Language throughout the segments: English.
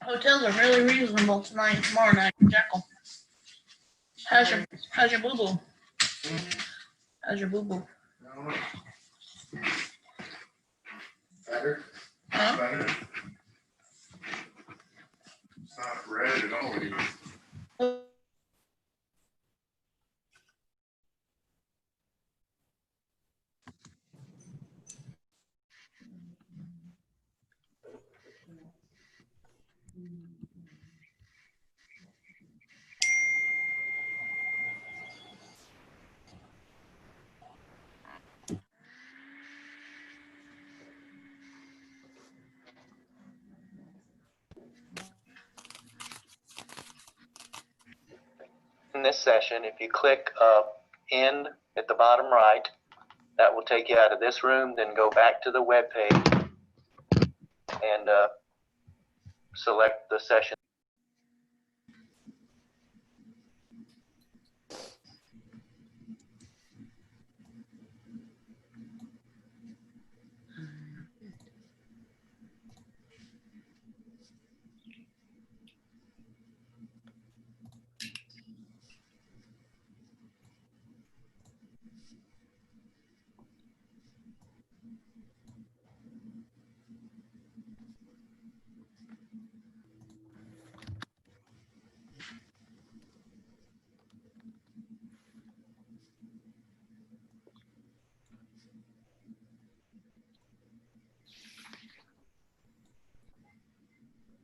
Hotels are really reasonable tonight and tomorrow night in Jekyll. How's your boo boo? How's your boo boo? Better? Huh? Better. It's not red at all anymore. In this session, if you click end at the bottom right, that will take you out of this room, then go back to the web page and select the session.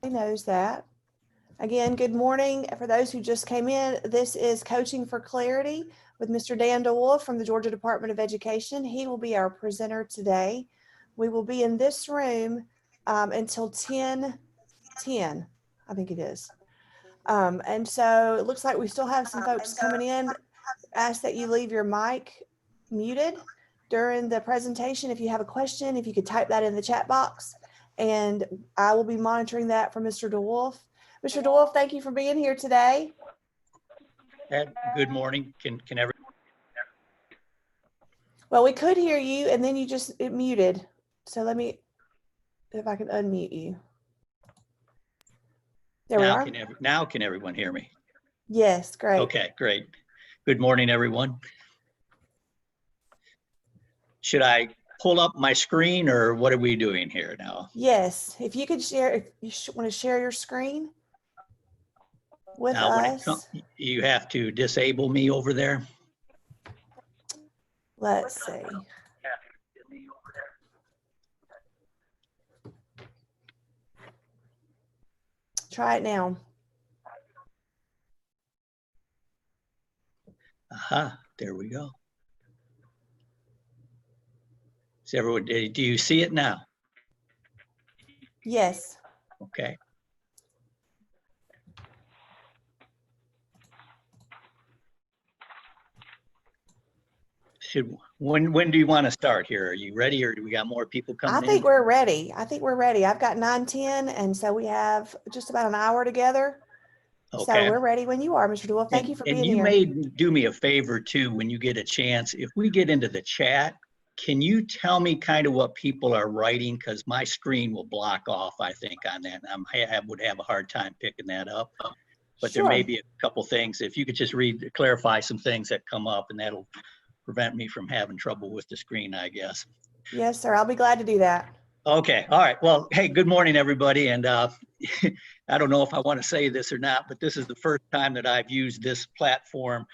Knows that. Again, good morning. For those who just came in, this is Coaching for Clarity with Mr. Dan DeWolf from the Georgia Department of Education. He will be our presenter today. We will be in this room until 10:10, I think it is. And so it looks like we still have some folks coming in. Ask that you leave your mic muted during the presentation. If you have a question, if you could type that in the chat box, and I will be monitoring that for Mr. DeWolf. Mr. DeWolf, thank you for being here today. Good morning. Can everyone? Well, we could hear you, and then it muted. So let me, if I can unmute you. There we are. Now can everyone hear me? Yes, great. Okay, great. Good morning, everyone. Should I pull up my screen, or what are we doing here now? Yes, if you could share, if you want to share your screen with Now, us. You have to disable me over there. Let's see. Try it now. Aha, there we go. Is everyone, do you see it now? Yes. Okay. When do you want to start here? Are you ready, or do we got more people coming in? I think we're ready. I've got 9:10, and so we have just about an hour together. Okay. So we're ready when you are, Mr. DeWolf. Thank you for being here. And you may do me a favor too, when you get a chance, if we get into the chat, can you tell me kind of what people are writing? Because my screen will block off, I think, on that. I would have a hard time picking that up. But Sure. There may be a couple things. If you could just clarify some things that come up, and that'll prevent me from having trouble with the screen, I guess. Yes, sir. I'll be glad to do that. Okay. All right. Well, hey, good morning, everybody. And I don't know if I want to say this or not, but this is the first time that I've used this platform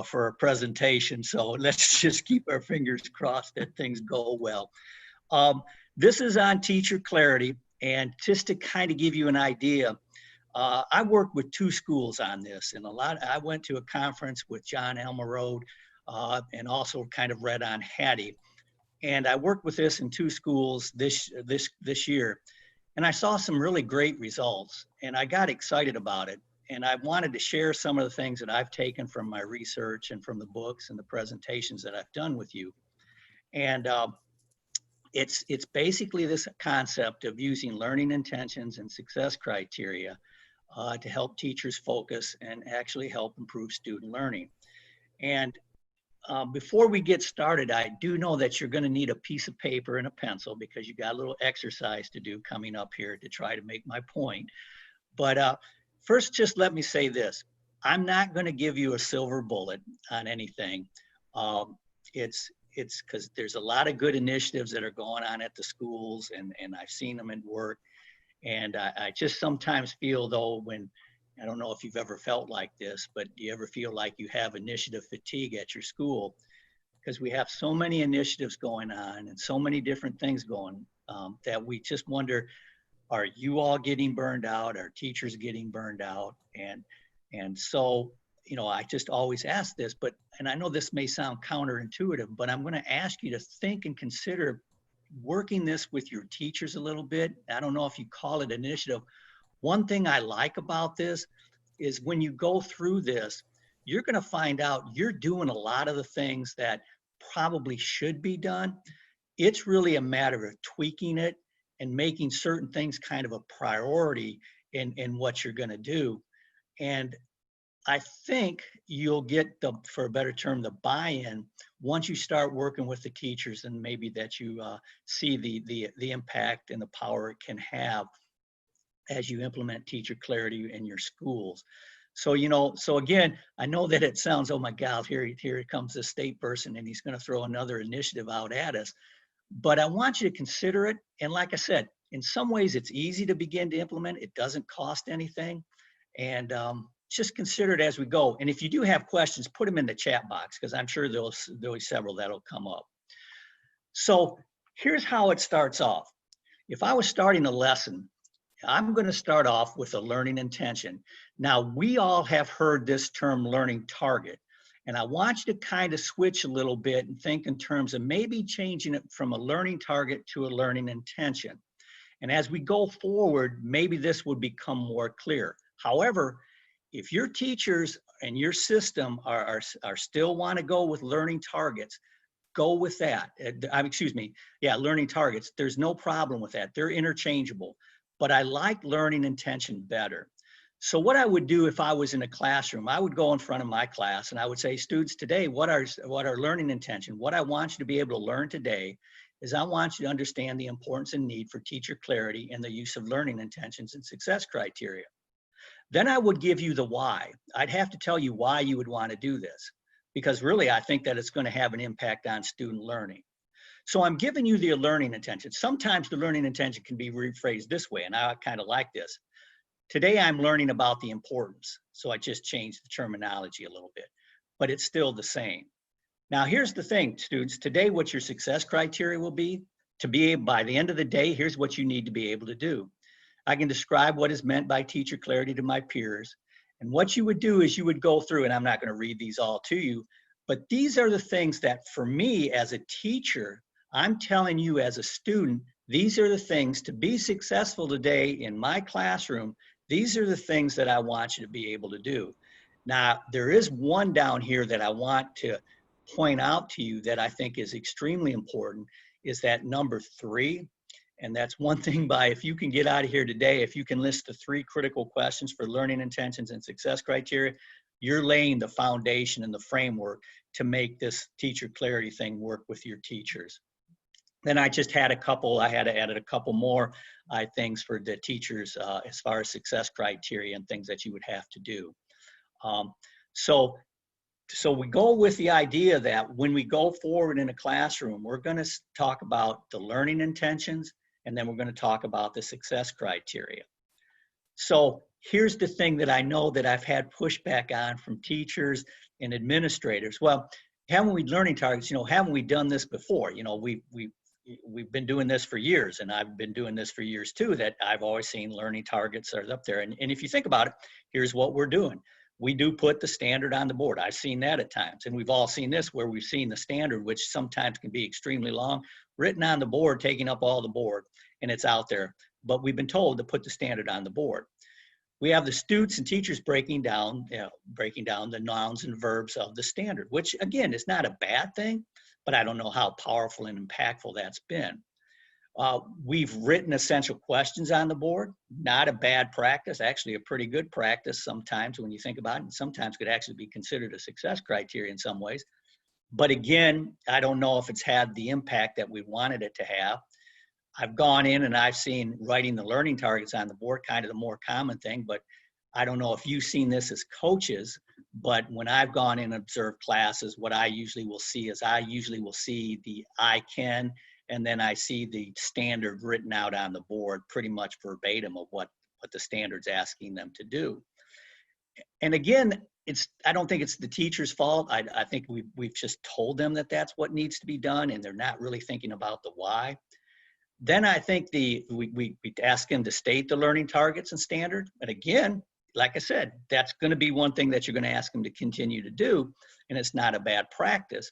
for a presentation. So let's just keep our fingers crossed that things go well. This is on teacher clarity. And just to kind of give you an idea, I worked with 2 schools on this, and I went to a conference with John Elmerode and also kind of read on Hattie. And I worked with this in 2 schools this year, and I saw some really great results, and I got excited about it. And I wanted to share some of the things that I've taken from my research and from the books and the presentations that I've done with you. And it's basically this concept of using learning intentions and success criteria to help teachers focus and actually help improve student learning. And before we get started, I do know that you're going to need a piece of paper and a pencil, because you got a little exercise to do coming up here to try to make my point. But first, just let me say this. I'm not going to give you a silver bullet on anything. Um, it's because there's a lot of good initiatives that are going on at the schools, and I've seen them at work. And I just sometimes feel, though, when I don't know if you've ever felt like this, but do you ever feel like you have initiative fatigue at your school? Because we have so many initiatives going on and so many different things going, that we just wonder, are you all getting burned out? Are teachers getting burned out? And so, I just always ask this, and I know this may sound counterintuitive, but I'm going to ask you to think and consider working this with your teachers a little bit. I don't know if you call it initiative. One thing I like about this is when you go through this, you're going to find out you're doing a lot of the things that probably should be done. It's really a matter of tweaking it and making certain things kind of a priority in what you're going to do. And I think you'll get for a better term, the buy-in once you start working with the teachers, and maybe that you see the impact and the power it can have as you implement teacher clarity in your schools. So, so again, I know that it sounds, oh my God, here comes this state person and he's going to throw another initiative out at us. But I want you to consider it. And like I said, in some ways it's easy to begin to implement. It doesn't cost anything. And just consider it as we go. And if you do have questions, put them in the chat box, because I'm sure there'll be several that'll come up. So here's how it starts off. If I was starting a lesson, I'm going to start off with a learning intention. Now, we all have heard this term learning target, and I want you to kind of switch a little bit and think in terms of maybe changing it from a learning target to a learning intention. And as we go forward, maybe this would become more clear. However, if your teachers and your system are still want to go with learning targets, go with that. Learning targets. There's no problem with that. They're interchangeable. But I like learning intention better. So what I would do if I was in a classroom, I would go in front of my class and I would say, students, today, what are learning intention? What I want you to be able to learn today is I want you to understand the importance and need for teacher clarity and the use of learning intentions and success criteria. Then I would give you the why. I'd have to tell you why you would want to do this, because really I think that it's going to have an impact on student learning. So I'm giving you the learning intention. Sometimes the learning intention can be rephrased this way, and I kind of like this. Today I'm learning about the importance. So I just changed the terminology a little bit, but it's still the same. Now here's the thing, students. Today what your success criteria will be, by the end of the day, here's what you need to be able to do. I can describe what is meant by teacher clarity to my peers. And what you would do is you would go through, and I'm not going to read these all to you, but these are the things that for me as a teacher, I'm telling you as a student, these are the things to be successful today in my classroom. These are the things that I want you to be able to do. Now, there is one down here that I want to point out to you that I think is extremely important, is that number 3. And that's one thing if you can get out of here today, if you can list the 3 critical questions for learning intentions and success criteria, you're laying the foundation and the framework to make this teacher clarity thing work with your teachers. Then I just had I had added a couple more things for the teachers as far as success criteria and things that you would have to do. So we go with the idea that when we go forward in a classroom, we're going to talk about the learning intentions, and then we're going to talk about the success criteria. So here's the thing that I know that I've had pushback on from teachers and administrators. Well, haven't we learning targets? Haven't we done this before? We've been doing this for years, and I've been doing this for years too, that I've always seen learning targets are up there. And if you think about it, here's what we're doing. We do put the standard on the board. I've seen that at times, and we've all seen this where we've seen the standard, which sometimes can be extremely long, written on the board, taking up all the board, and it's out there. But we've been told to put the standard on the board. We have the students and teachers breaking down the nouns and verbs of the standard, which again is not a bad thing, but I don't know how powerful and impactful that's been. We've written essential questions on the board. Not a bad practice, actually a pretty good practice sometimes when you think about it, and sometimes could actually be considered a success criteria in some ways. But again, I don't know if it's had the impact that we wanted it to have. I've gone in and I've seen writing the learning targets on the board, kind of the more common thing, but I don't know if you've seen this as coaches, but when I've gone in and observed classes, what I usually will see is the I can, and then I see the standard written out on the board, pretty much verbatim of what the standard's asking them to do. And again, I don't think it's the teacher's fault. I think we've just told them that that's what needs to be done, and they're not really thinking about the why. Then I think we ask them to state the learning targets and standard. And again, like I said, that's going to be one thing that you're going to ask them to continue to do, and it's not a bad practice.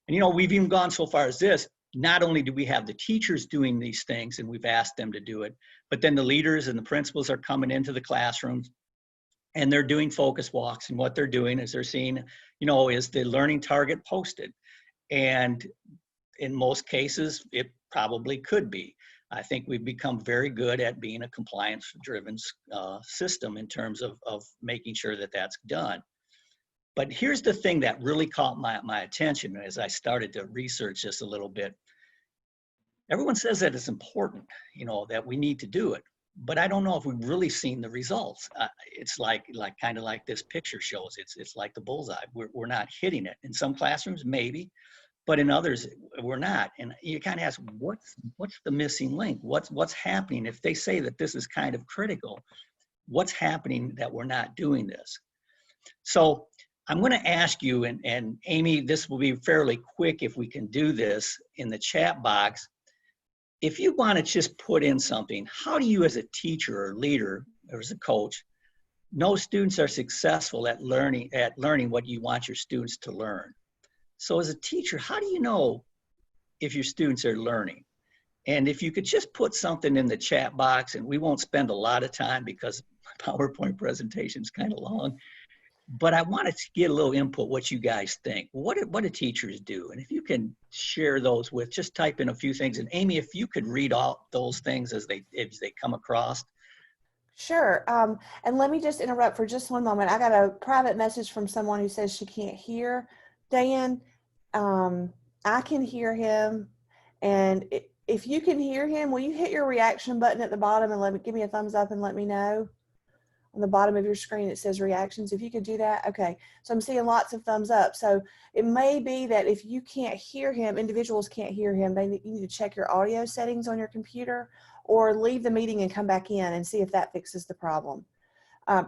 And, you know, we've even gone so far as this. Not only do we have the teachers doing these things, and we've asked them to do it, but then the leaders and the principals are coming into the classrooms, and they're doing focus walks. And what they're doing is they're seeing, you know, is the learning target posted? And in most cases, it probably could be. I think we've become very good at being a compliance-driven system in terms of making sure that that's done. But here's the thing that really caught my attention as I started to research this a little bit. Everyone says that it's important, you know, that we need to do it. But I don't know if we've really seen the results. It's kind of like this picture shows. It's like the bullseye. We're not hitting it. In some classrooms, maybe, but in others, we're not. And you kind of ask, what's the missing link? What's happening? If they say that this is kind of critical, what's happening that we're not doing this? So I'm going to ask you, and Amy, this will be fairly quick if we can do this in the chat box. If you want to just put in something, how do you as a teacher or leader or as a coach know students are successful at learning what you want your students to learn? So as a teacher, how do you know if your students are learning? And if you could just put something in the chat box, and we won't spend a lot of time because my PowerPoint presentation is kind of long, but I wanted to get a little input what you guys think. What do teachers do? And if you can share those with, just type in a few things. And Amy, if you could read all those things as they come across. Sure. And let me just interrupt for just one moment. I got a private message from someone who says she can't hear Dan. I can hear him. And if you can hear him, will you hit your reaction button at the bottom and give me a thumbs up and let me know? On the bottom of your screen, it says reactions. If you could do that. Okay. So I'm seeing lots of thumbs up. So it may be that if you can't hear him, individuals can't hear him, you need to check your audio settings on your computer or leave the meeting and come back in and see if that fixes the problem.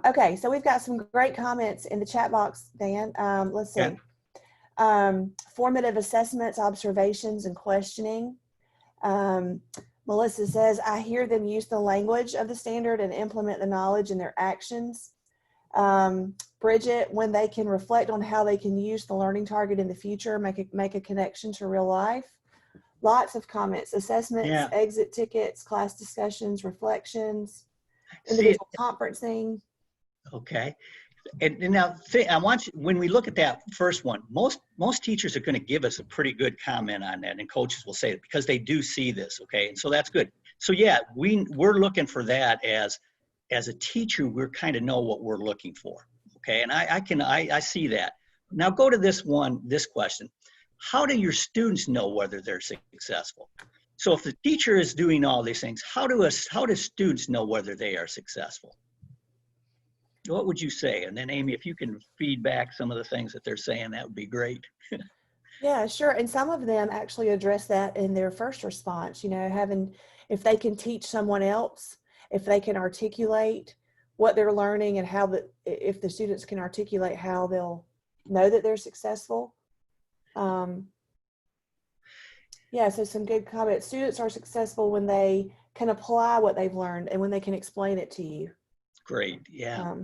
Okay. So we've got some great comments in the chat box, Dan. Let's see. Okay. Formative assessments, observations, and questioning. Melissa says, I hear them use the language of the standard and implement the knowledge in their actions. Bridget, when they can reflect on how they can use the learning target in the future, make a connection to real life. Lots of comments, assessments, exit tickets, class discussions, reflections, individual conferencing. Okay. And now I want you, when we look at that first one, most teachers are going to give us a pretty good comment on that, and coaches will say it because they do see this. Okay, and so that's good. So yeah, we're looking for that as a teacher. We're kind of know what we're looking for. Okay, and I see that. Now go to this question: how do your students know whether they're successful? So if the teacher is doing all these things, how do students know whether they are successful? What would you say? And then Amy, if you can feed back some of the things that they're saying, that would be great. Yeah, sure. And some of them actually address that in their first response, you know, if they can teach someone else, if they can articulate what they're learning and if the students can articulate how they'll know that they're successful. Yeah, so some good comments. Students are successful when they can apply what they've learned and when they can explain it to you. Great, yeah.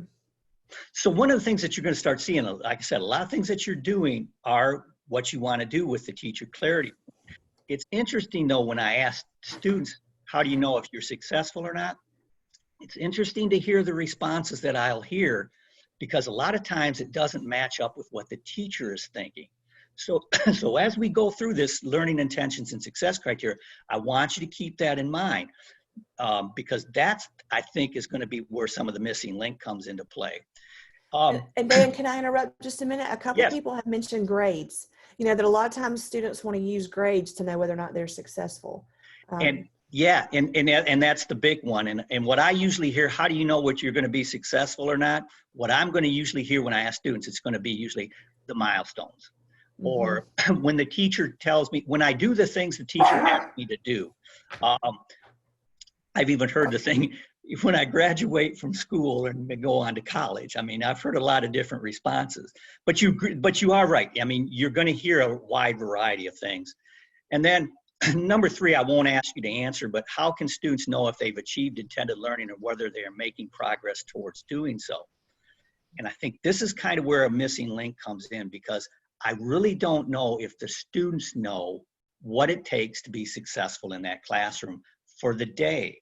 So one of the things that you're going to start seeing, like I said, a lot of things that you're doing are what you want to do with the teacher clarity. It's interesting though, when I ask students, how do you know if you're successful or not? It's interesting to hear the responses that I'll hear, because a lot of times it doesn't match up with what the teacher is thinking. So as we go through this learning intentions and success criteria, I want you to keep that in mind. Because that's, I think, is going to be where some of the missing link comes into play. And Dan, can I interrupt just a minute? A couple Yes. of people have mentioned grades. You know, that a lot of times students want to use grades to know whether or not they're successful. And Yeah, and that's the big one. And what I usually hear, how do you know what you're going to be successful or not? What I'm going to usually hear when I ask students, it's going to be usually the milestones. Mhm. Or when the teacher tells me, when I do the things the teacher asks me to do. Um, I've even heard the thing when I graduate from school and go on to college. I mean, I've heard a lot of different responses, but you are right. I mean, you're going to hear a wide variety of things. And then number three, I won't ask you to answer, but how can students know if they've achieved intended learning or whether they are making progress towards doing so? And I think this is kind of where a missing link comes in, because I really don't know if the students know what it takes to be successful in that classroom for the day.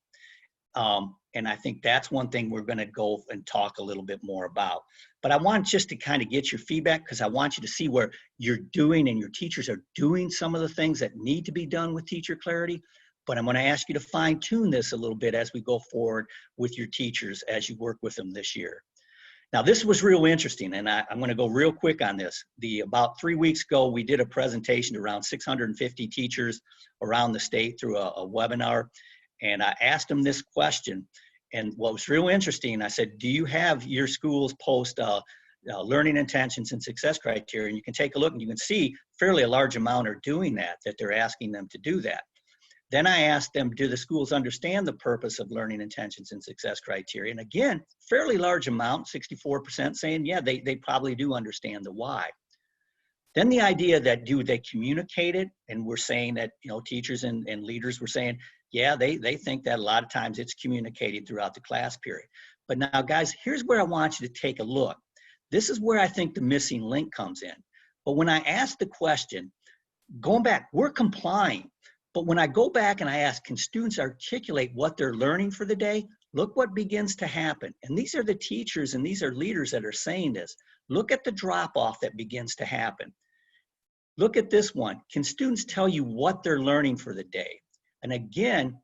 And I think that's one thing we're going to go and talk a little bit more about. But I want just to kind of get your feedback, because I want you to see where you're doing and your teachers are doing some of the things that need to be done with teacher clarity. But I'm going to ask you to fine tune this a little bit as we go forward with your teachers as you work with them this year. Now, this was real interesting, and I'm going to go real quick on this. About 3 weeks ago, we did a presentation to around 650 teachers around the state through a webinar. And I asked them this question. And what was real interesting, I said, do you have your schools post learning intentions and success criteria? And you can take a look and you can see fairly a large amount are doing that they're asking them to do that. Then I asked them, do the schools understand the purpose of learning intentions and success criteria? And again, fairly large amount, 64% saying, yeah, they probably do understand the why. Then the idea that do they communicate it? And we're saying that, teachers and leaders were saying, yeah, they think that a lot of times it's communicated throughout the class period. But now, guys, here's where I want you to take a look. This is where I think the missing link comes in. But when I ask the question, going back, we're complying. But when I go back and I ask, can students articulate what they're learning for the day? Look what begins to happen. And these are the teachers and these are leaders that are saying this. Look at the drop-off that begins to happen. Look at this one. Can students tell you what they're learning for the day? And again,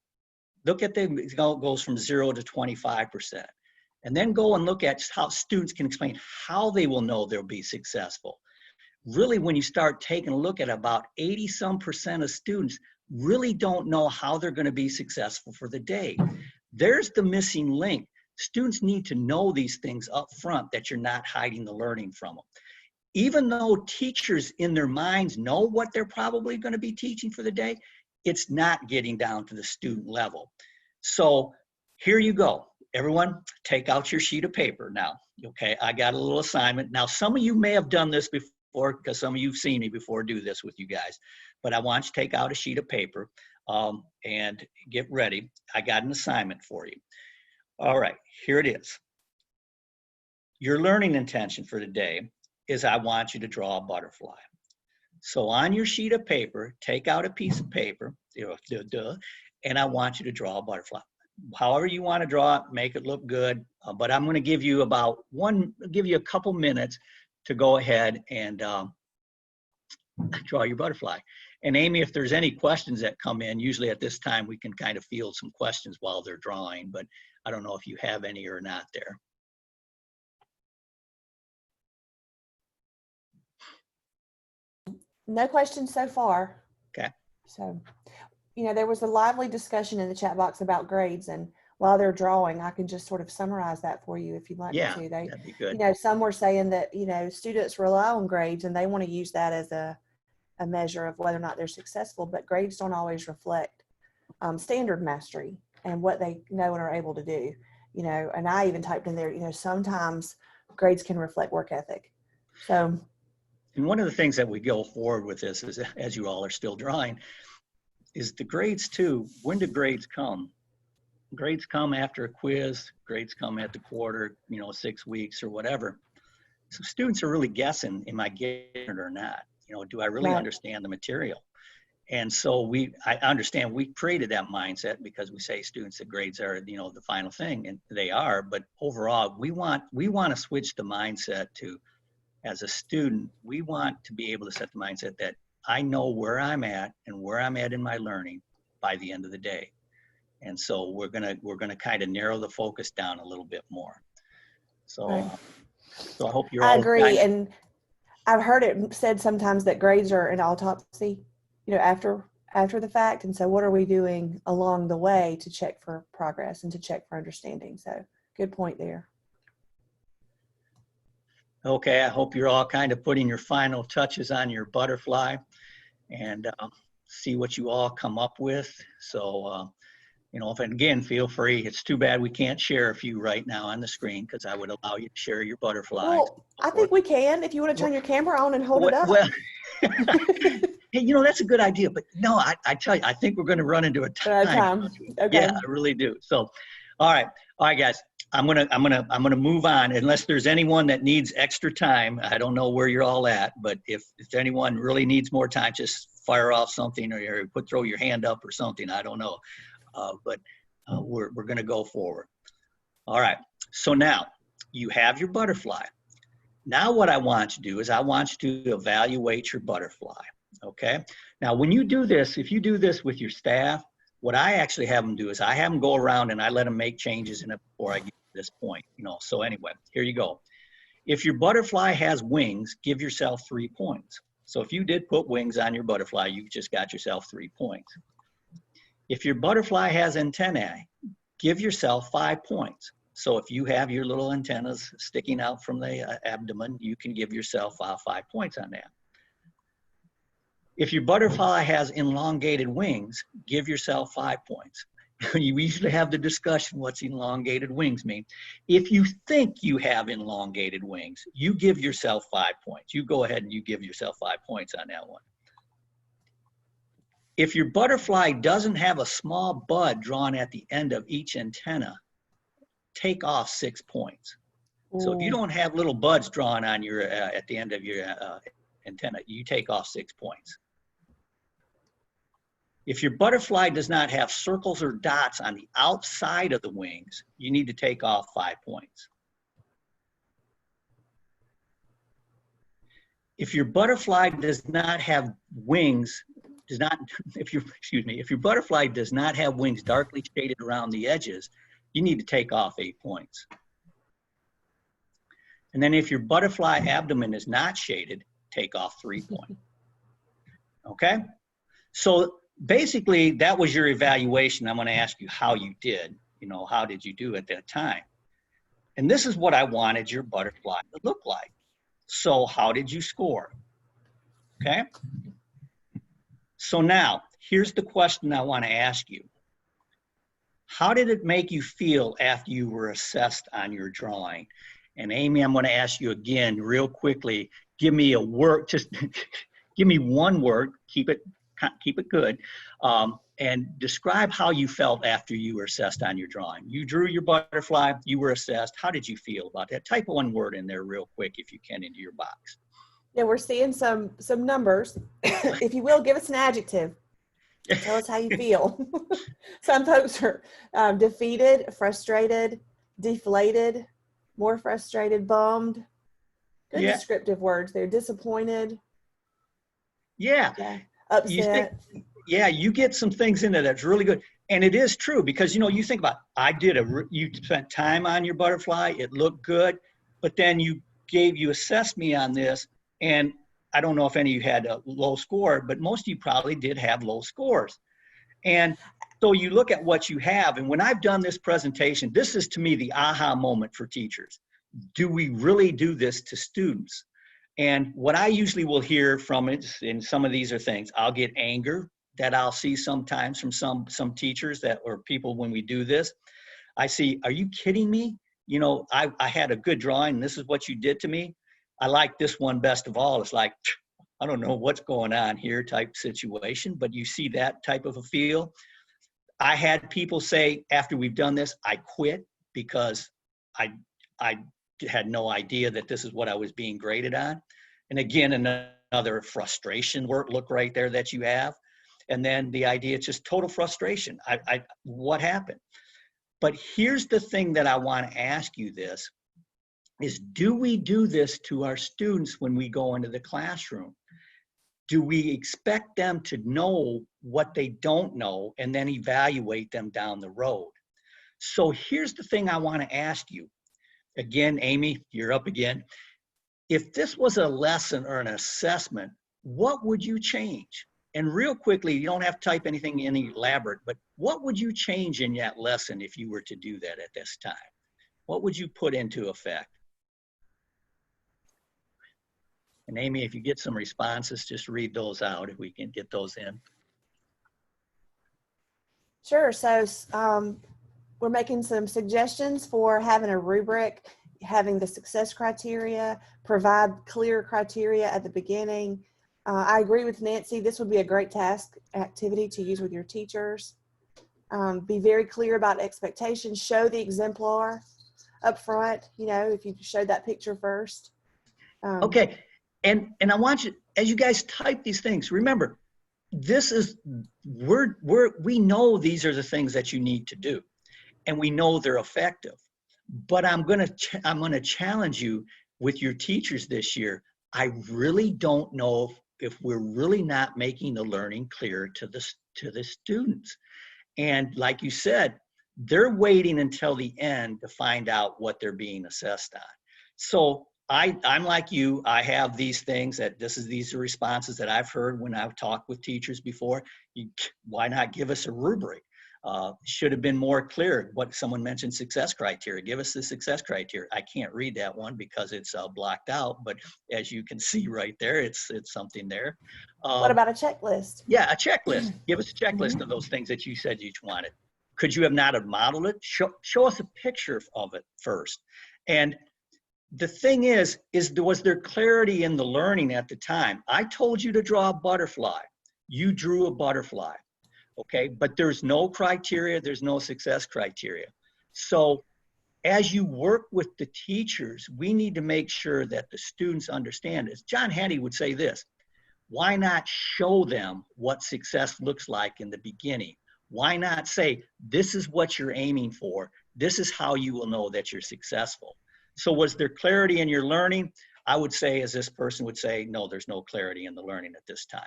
look at it goes from 0 to 25%. And then go and look at how students can explain how they will know they'll be successful. Really, when you start taking a look at about 80% of students really don't know how they're going to be successful for the day. There's the missing link. Students need to know these things up front, that you're not hiding the learning from them. Even though teachers in their minds know what they're probably going to be teaching for the day, it's not getting down to the student level. So here you go. Everyone, take out your sheet of paper now. Okay, I got a little assignment. Now, some of you may have done this before, because some of you have seen me before do this with you guys. But I want you to take out a sheet of paper and get ready. I got an assignment for you. All right, here it is. Your learning intention for the day is I want you to draw a butterfly. So on your sheet of paper, take out a piece of paper, and I want you to draw a butterfly. However you want to draw it, make it look good. But I'm going to give you a couple minutes to go ahead and draw your butterfly. And Amy, if there's any questions that come in, usually at this time we can kind of field some questions while they're drawing, but I don't know if you have any or not there. No questions so far. Okay. So, there was a lively discussion in the chat box about grades, and while they're drawing, I can just sort of summarize that for you if you'd like me to. That'd be good. Some were saying that, students rely on grades and they want to use that as a measure of whether or not they're successful, but grades don't always reflect standard mastery and what they know and are able to do, and I even typed in there, sometimes grades can reflect work ethic. So. And one of the things that we go forward with this is, as you all are still drawing, is the grades too. When do grades come? Grades come after a quiz, grades come at the quarter, 6 weeks or whatever. So students are really guessing, am I getting it or not? Do I really understand the material? And so I understand we created that mindset because we say students that grades are, the final thing, and they are, but overall we want to switch the mindset to, as a student, we want to be able to set the mindset that I know where I'm at and where I'm at in my learning by the end of the day. And so we're gonna kind of narrow the focus down a little bit more. So, so I hope you're all. I agree, and I've heard it said sometimes that grades are an autopsy, after after the fact. And so what are we doing along the way to check for progress and to check for understanding? So good point there. Okay, I hope you're all kind of putting your final touches on your butterfly and see what you all come up with. So, you know, and again, feel free. It's too bad we can't share a few right now on the screen because I would allow you to share your butterflies. Well, I think we can if you want to turn your camera on and hold it up. Well, hey, you know, that's a good idea. But no, I tell you, I think we're going to run into a time. Okay. Yeah, I really do. So, all right, guys. I'm gonna move on unless there's anyone that needs extra time. I don't know where you're all at, but if anyone really needs more time, just fire off something or throw your hand up or something. I don't know, but we're gonna go forward. All right. So now you have your butterfly. Now what I want you to do is I want you to evaluate your butterfly. Okay. Now when you do this, if you do this with your staff, what I actually have them do is I have them go around and I let them make changes in it before I get to this point, you know. So anyway, here you go. If your butterfly has wings, give yourself 3 points. So if you did put wings on your butterfly, you just got yourself 3 points. If your butterfly has antennae, give yourself 5 points. So if you have your little antennas sticking out from the abdomen, you can give yourself 5 points on that. If your butterfly has elongated wings, give yourself 5 points. You usually have the discussion, what's elongated wings mean? If you think you have elongated wings, you give yourself 5 points. You go ahead and you give yourself 5 points on that one. If your butterfly doesn't have a small bud drawn at the end of each antenna, take off 6 points. So if you don't have little buds drawn on your at the end of your antenna, you take off 6 points. If your butterfly does not have circles or dots on the outside of the wings, you need to take off 5 points. If your butterfly does not have wings, if your butterfly does not have wings darkly shaded around the edges, you need to take off 8 points. And then if your butterfly abdomen is not shaded, take off 3 points. Okay? So basically, that was your evaluation. I'm going to ask you how you did. You know, how did you do at that time? And this is what I wanted your butterfly to look like. So how did you score? Okay? So now, here's the question I want to ask you. How did it make you feel after you were assessed on your drawing? And Amy, I'm going to ask you again real quickly. Give me a word, just give me one word, keep it good, and describe how you felt after you were assessed on your drawing. You drew your butterfly, you were assessed. How did you feel about that? Type one word in there real quick, if you can, into your box. Yeah, we're seeing some numbers. If you will, give us an adjective. Tell us how you feel. Some folks are defeated, frustrated, deflated, more frustrated, bummed. Good descriptive words. They're disappointed. Yeah. Upset. You get some things in there that's really good. And it is true because, you know, you think about, you spent time on your butterfly, it looked good, but then you assessed me on this, and I don't know if any of you had a low score, but most of you probably did have low scores. And so you look at what you have, and when I've done this presentation, this is to me the aha moment for teachers. Do we really do this to students? And what I usually will hear from it, and some of these are things, I'll get anger that I'll see sometimes from some teachers or people when we do this. I see, are you kidding me? You know, I had a good drawing, and this is what you did to me. I like this one best of all. It's like, I don't know what's going on here type situation, but you see that type of a feel. I had people say after we've done this, I quit because I had no idea that this is what I was being graded on. And again, another frustration look right there that you have. And then the idea, it's just total frustration. What happened? But here's the thing that I want to ask you this is, do we do this to our students when we go into the classroom? Do we expect them to know what they don't know and then evaluate them down the road? So here's the thing I want to ask you. Again, Amy, you're up again. If this was a lesson or an assessment, what would you change? And real quickly, you don't have to type anything in elaborate, but what would you change in that lesson if you were to do that at this time? What would you put into effect? And Amy, if you get some responses, just read those out if we can get those in. Sure. So we're making some suggestions for having a rubric, having the success criteria, provide clear criteria at the beginning. I agree with Nancy. This would be a great task activity to use with your teachers. Be very clear about expectations. Show the exemplar up front, you know, if you showed that picture first. Okay. And I want you, as you guys type these things, remember, this is, we know these are the things that you need to do, and we know they're effective. But I'm gonna challenge you with your teachers this year. I really don't know if we're really not making the learning clear to the students. And like you said, they're waiting until the end to find out what they're being assessed on. So I'm like you. I have these things that these are responses that I've heard when I've talked with teachers before. Why not give us a rubric? Should have been more clear. What someone mentioned, success criteria. Give us the success criteria. I can't read that one because it's blocked out. But as you can see right there, it's something there. What about a checklist? Yeah, a checklist. Give us a checklist of those things that you said you wanted. Could you have not have modeled it? Show us a picture of it first. And the thing is was there clarity in the learning at the time? I told you to draw a butterfly. You drew a butterfly, okay? But there's no criteria, there's no success criteria. So as you work with the teachers, we need to make sure that the students understand this. John Hattie would say this: why not show them what success looks like in the beginning? Why not say, this is what you're aiming for. This is how you will know that you're successful. So was there clarity in your learning? I would say, as this person would say, no, there's no clarity in the learning at this time.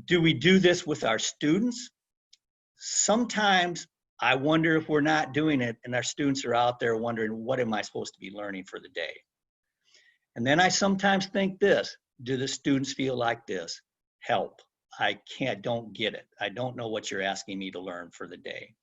Do we do this with our students? Sometimes I wonder if we're not doing it and our students are out there wondering, what am I supposed to be learning for the day? And then I sometimes think this: do the students feel like this? Help, don't get it. I don't know what you're asking me to learn for the day.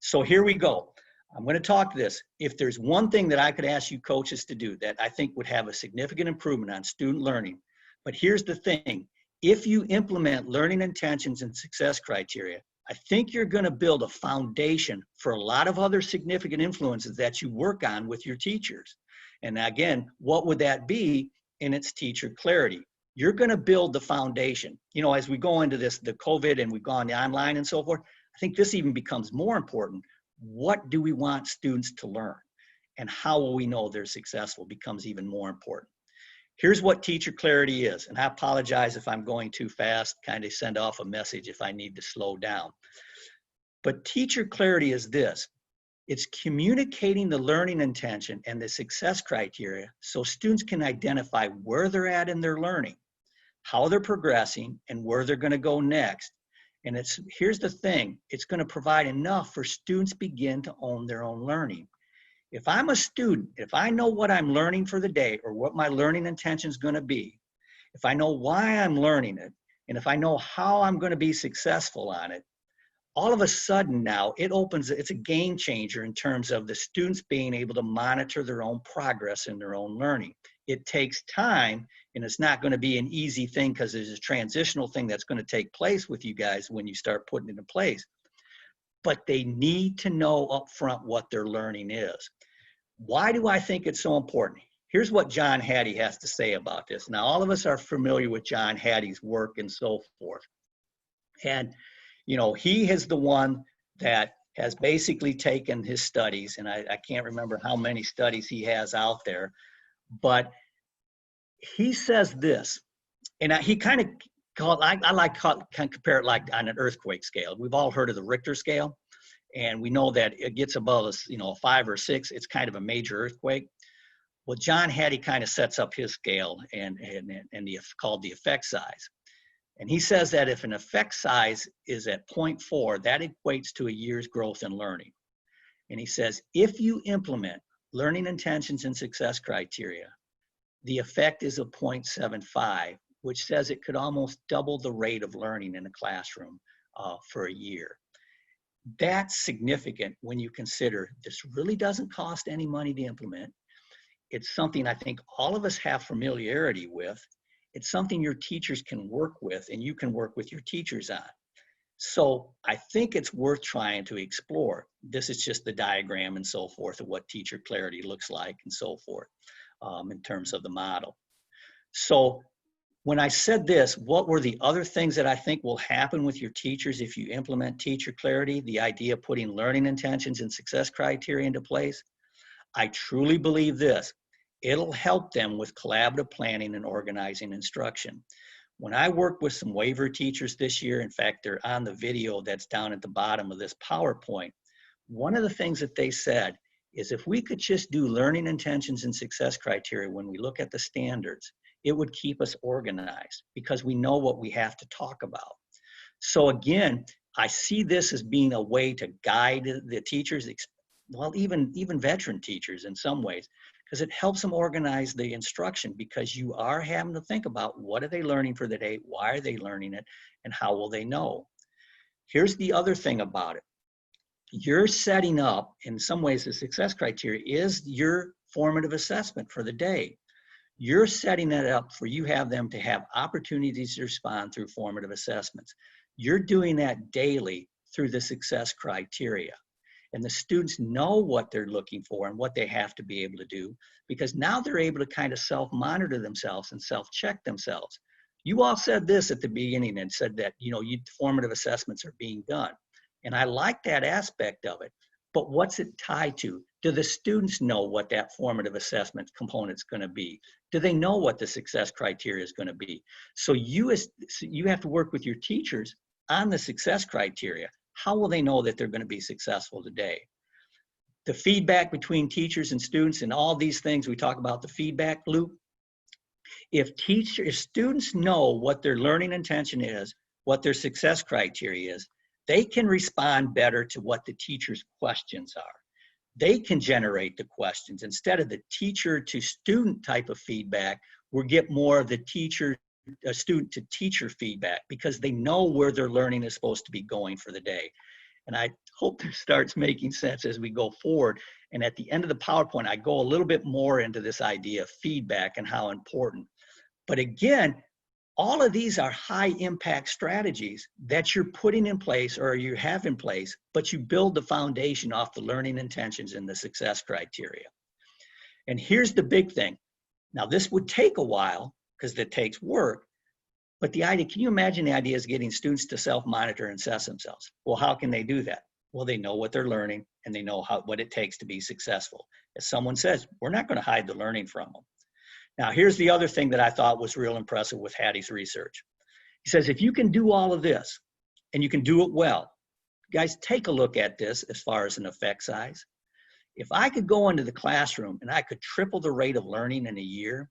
So here we go. I'm going to talk this. If there's one thing that I could ask you coaches to do that I think would have a significant improvement on student learning, but here's the thing: if you implement learning intentions and success criteria, I think you're going to build a foundation for a lot of other significant influences that you work on with your teachers. And again, what would that be? In its teacher clarity. You're going to build the foundation. You know, as we go into this, the COVID, and we've gone online and so forth, I think this even becomes more important. What do we want students to learn? And how will we know they're successful becomes even more important. Here's what teacher clarity is. And I apologize if I'm going too fast, kind of send off a message if I need to slow down. But teacher clarity is this: it's communicating the learning intention and the success criteria so students can identify where they're at in their learning, how they're progressing, and where they're going to go next. And here's the thing: it's going to provide enough for students begin to own their own learning. If I'm a student, if I know what I'm learning for the day or what my learning intention is going to be, if I know why I'm learning it, and if I know how I'm going to be successful on it, all of a sudden now it's a game changer in terms of the students being able to monitor their own progress in their own learning. It takes time, and it's not going to be an easy thing because there's a transitional thing that's going to take place with you guys when you start putting it in place. But they need to know up front what their learning is. Why do I think it's so important? Here's what John Hattie has to say about this. Now, all of us are familiar with John Hattie's work and so forth. And you know, he is the one that has basically taken his studies, and I can't remember how many studies he has out there, but he says this, and he kind of can compare it like on an earthquake scale. We've all heard of the Richter scale, and we know that it gets above a 5 or 6, it's kind of a major earthquake. Well, John Hattie kind of sets up his scale and called the effect size. And he says that if an effect size is at 0.4, that equates to a year's growth in learning. And he says, if you implement learning intentions and success criteria, the effect is a 0.75, which says it could almost double the rate of learning in a classroom for a year. That's significant when you consider this really doesn't cost any money to implement. It's something I think all of us have familiarity with. It's something your teachers can work with and you can work with your teachers on. So I think it's worth trying to explore. This is just the diagram and so forth of what teacher clarity looks like and so forth in terms of the model. So when I said this, what were the other things that I think will happen with your teachers if you implement teacher clarity, the idea of putting learning intentions and success criteria into place? I truly believe this. It'll help them with collaborative planning and organizing instruction. When I worked with some waiver teachers this year, in fact, they're on the video that's down at the bottom of this PowerPoint, one of the things that they said is if we could just do learning intentions and success criteria when we look at the standards, it would keep us organized because we know what we have to talk about. So again, I see this as being a way to guide the teachers, well, even veteran teachers in some ways, because it helps them organize the instruction because you are having to think about what are they learning for the day, why are they learning it, and how will they know. Here's the other thing about it. You're setting up, in some ways, the success criteria is your formative assessment for the day. You're setting that up for you have them to have opportunities to respond through formative assessments. You're doing that daily through the success criteria. And the students know what they're looking for and what they have to be able to do because now they're able to kind of self-monitor themselves and self-check themselves. You all said this at the beginning and said that, formative assessments are being done. And I like that aspect of it. But what's it tied to? Do the students know what that formative assessment component is going to be? Do they know what the success criteria is going to be? So you have to work with your teachers on the success criteria. How will they know that they're going to be successful today? The feedback between teachers and students and all these things, we talk about the feedback loop. If students know what their learning intention is, what their success criteria is, they can respond better to what the teacher's questions are. They can generate the questions. Instead of the teacher to student type of feedback, we'll get more of the student to teacher feedback because they know where their learning is supposed to be going for the day. And I hope this starts making sense as we go forward. And at the end of the PowerPoint, I go a little bit more into this idea of feedback and how important. But again, all of these are high impact strategies that you're putting in place or you have in place, but you build the foundation off the learning intentions and the success criteria. And here's the big thing. Now, this would take a while because it takes work, but the idea, can you imagine the idea is getting students to self-monitor and assess themselves? Well, how can they do that? Well, they know what they're learning and they know what it takes to be successful. As someone says, we're not going to hide the learning from them. Now, here's the other thing that I thought was real impressive with Hattie's research. He says, if you can do all of this and you can do it well, guys, take a look at this as far as an effect size. If I could go into the classroom and I could triple the rate of learning in a year,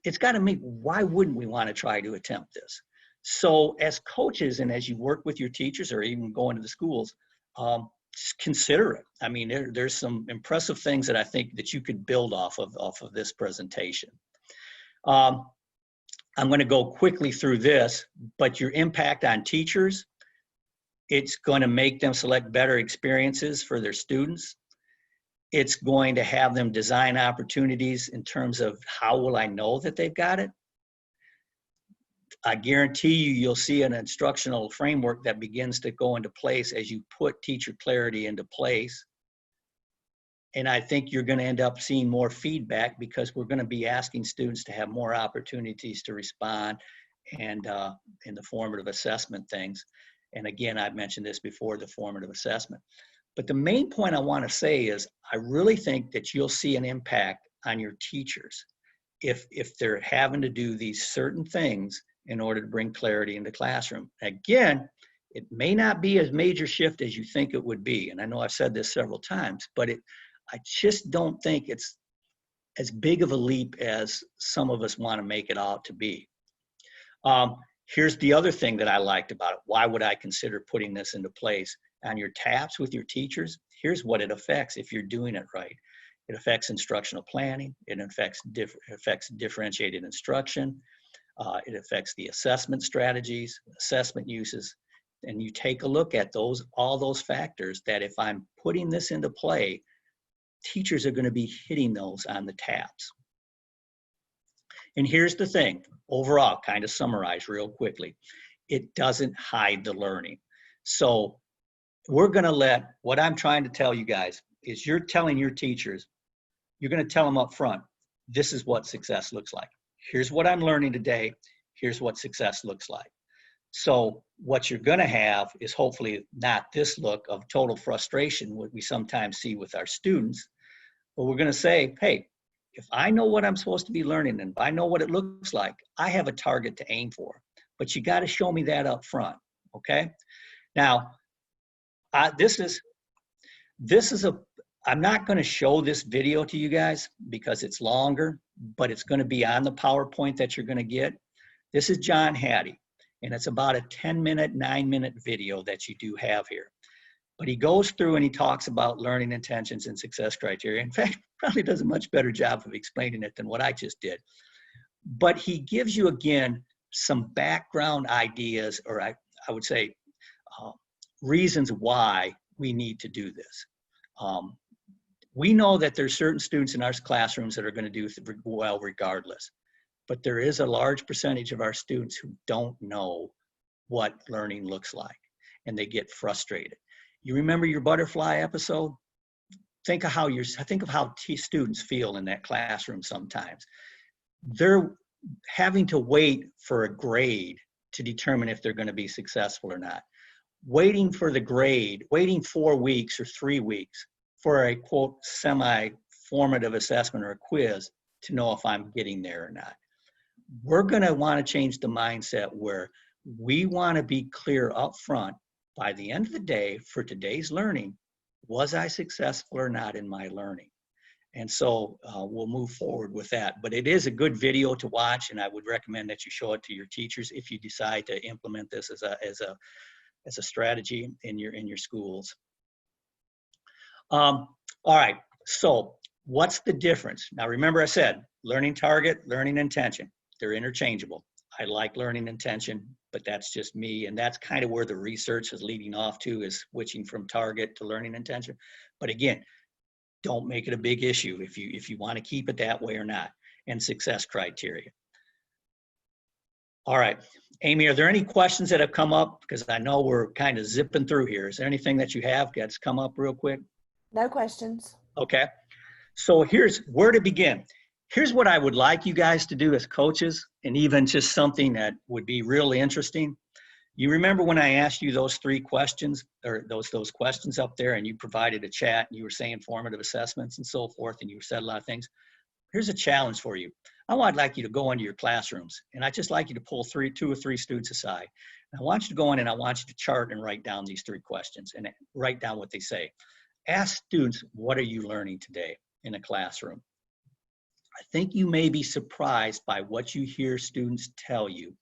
it's got to make, why wouldn't we want to try to attempt this? So as coaches and as you work with your teachers or even go into the schools, just consider it. I mean, there's some impressive things that I think that you could build off of this presentation. I'm going to go quickly through this, but your impact on teachers, it's going to make them select better experiences for their students. It's going to have them design opportunities in terms of how will I know that they've got it? I guarantee you'll see an instructional framework that begins to go into place as you put teacher clarity into place. And I think you're going to end up seeing more feedback because we're going to be asking students to have more opportunities to respond and in the formative assessment things. And again, I've mentioned this before, the formative assessment. But the main point I want to say is I really think that you'll see an impact on your teachers if they're having to do these certain things in order to bring clarity into classroom. Again, it may not be as major shift as you think it would be. And I know I've said this several times, but I just don't think it's as big of a leap as some of us want to make it out to be. Here's the other thing that I liked about it. Why would I consider putting this into place? On your taps with your teachers, here's what it affects if you're doing it right. It affects instructional planning. It affects differentiated instruction. It affects the assessment strategies, assessment uses. And you take a look at all those factors that if I'm putting this into play, teachers are going to be hitting those on the tabs. And here's the thing, overall, kind of summarize real quickly. It doesn't hide the learning. So we're going to what I'm trying to tell you guys is you're telling your teachers, you're going to tell them up front, this is what success looks like. Here's what I'm learning today. Here's what success looks like. So what you're going to have is hopefully not this look of total frustration, what we sometimes see with our students, but we're going to say, hey, if I know what I'm supposed to be learning and if I know what it looks like, I have a target to aim for. But you got to show me that up front, okay? Now, I'm not going to show this video to you guys because it's longer, but it's going to be on the PowerPoint that you're going to get. This is John Hattie, and it's about a 10-minute, 9-minute video that you do have here. But he goes through and he talks about learning intentions and success criteria. In fact, probably does a much better job of explaining it than what I just did. But he gives you, again, some background ideas, or I would say reasons why we need to do this. We know that there's certain students in our classrooms that are going to do well regardless. But there is a large percentage of our students who don't know what learning looks like, and they get frustrated. You remember your butterfly episode? Think of how students feel in that classroom sometimes. They're having to wait for a grade to determine if they're going to be successful or not. Waiting for the grade, waiting 4 weeks or 3 weeks for a, quote, semi-formative assessment or a quiz to know if I'm getting there or not. We're going to want to change the mindset where we want to be clear up front by the end of the day for today's learning, was I successful or not in my learning? And so we'll move forward with that. But it is a good video to watch, and I would recommend that you show it to your teachers if you decide to implement this as a strategy in your schools. All right, so what's the difference? Now remember I said learning target, learning intention. They're interchangeable. I like learning intention, but that's just me. And that's kind of where the research is leading off to, is switching from target to learning intention. But again, don't make it a big issue if you want to keep it that way or not. And success criteria. All right, Amy, are there any questions that have come up? Because I know we're kind of zipping through here. Is there anything that you have that's come up real quick? No questions. Okay, so here's where to begin. Here's what I would like you guys to do as coaches, and even just something that would be really interesting. You remember when I asked you those 3 questions, or those questions up there, and you provided a chat, and you were saying formative assessments and so forth, and you said a lot of things. Here's a challenge for you. I'd like you to go into your classrooms, and I'd just like you to pull 2 or 3 students aside. And I want you to go in and I want you to chart and write down these 3 questions and write down what they say. Ask students, what are you learning today in a classroom? I think you may be surprised by what you hear students tell you.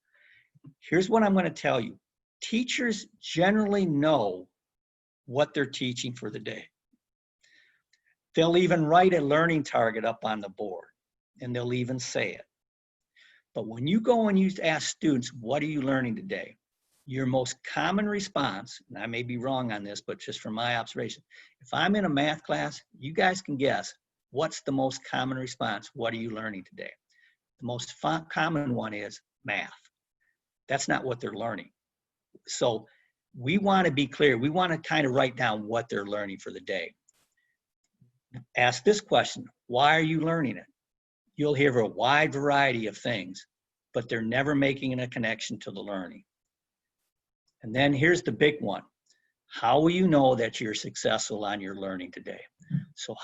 Here's what I'm going to tell you. Teachers generally know what they're teaching for the day. They'll even write a learning target up on the board, and they'll even say it. But when you go and you ask students, what are you learning today? Your most common response, and I may be wrong on this, but just from my observation, if I'm in a math class, you guys can guess, what's the most common response? What are you learning today? The most common one is math. That's not what they're learning. So we want to be clear. We want to kind of write down what they're learning for the day. Ask this question, why are you learning it? You'll hear a wide variety of things, but they're never making a connection to the learning. And then here's the big one. How will you know that you're successful on your learning today? So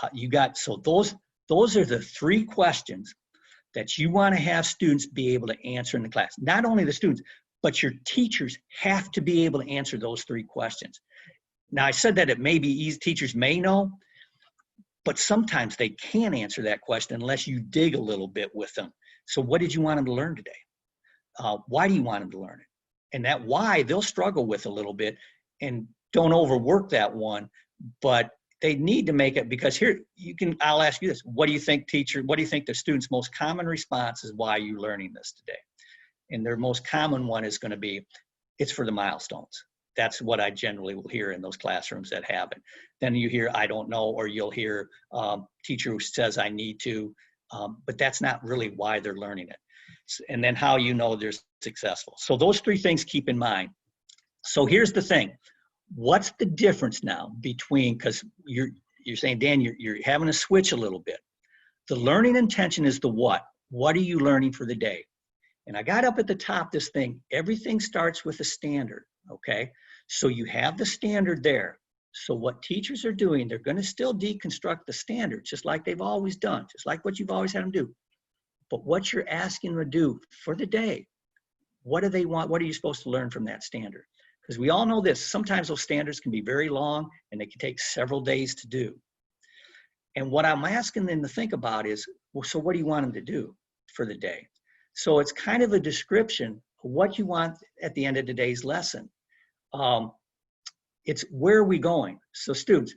those are the 3 questions that you want to have students be able to answer in the class. Not only the students, but your teachers have to be able to answer those 3 questions. Now I said that it may be easy, teachers may know, but sometimes they can't answer that question unless you dig a little bit with them. So what did you want them to learn today? Why do you want them to learn it? And that why they'll struggle with a little bit, and don't overwork that one, but they need to make it, because here I'll ask you this. What do you think the students' most common response is? Why are you learning this today? And their most common one is going to be, it's for the milestones. That's what I generally will hear in those classrooms that have it. Then you hear, I don't know, or you'll hear teacher who says I need to, but that's not really why they're learning it. And then how you know they're successful. So those three things keep in mind. So here's the thing. What's the difference now between, because you're saying, Dan, you're having to switch a little bit. The learning intention is the what. What are you learning for the day? And I got up at the top this thing, everything starts with a standard, okay? So you have the standard there. So what teachers are doing, they're going to still deconstruct the standard, just like they've always done, just like what you've always had them do. But what you're asking them to do for the day, what do they want? What are you supposed to learn from that standard? Because we all know this, sometimes those standards can be very long and they can take several days to do. And what I'm asking them to think about is, well, so what do you want them to do for the day? So it's kind of a description of what you want at the end of today's lesson. It's where are we going? So students,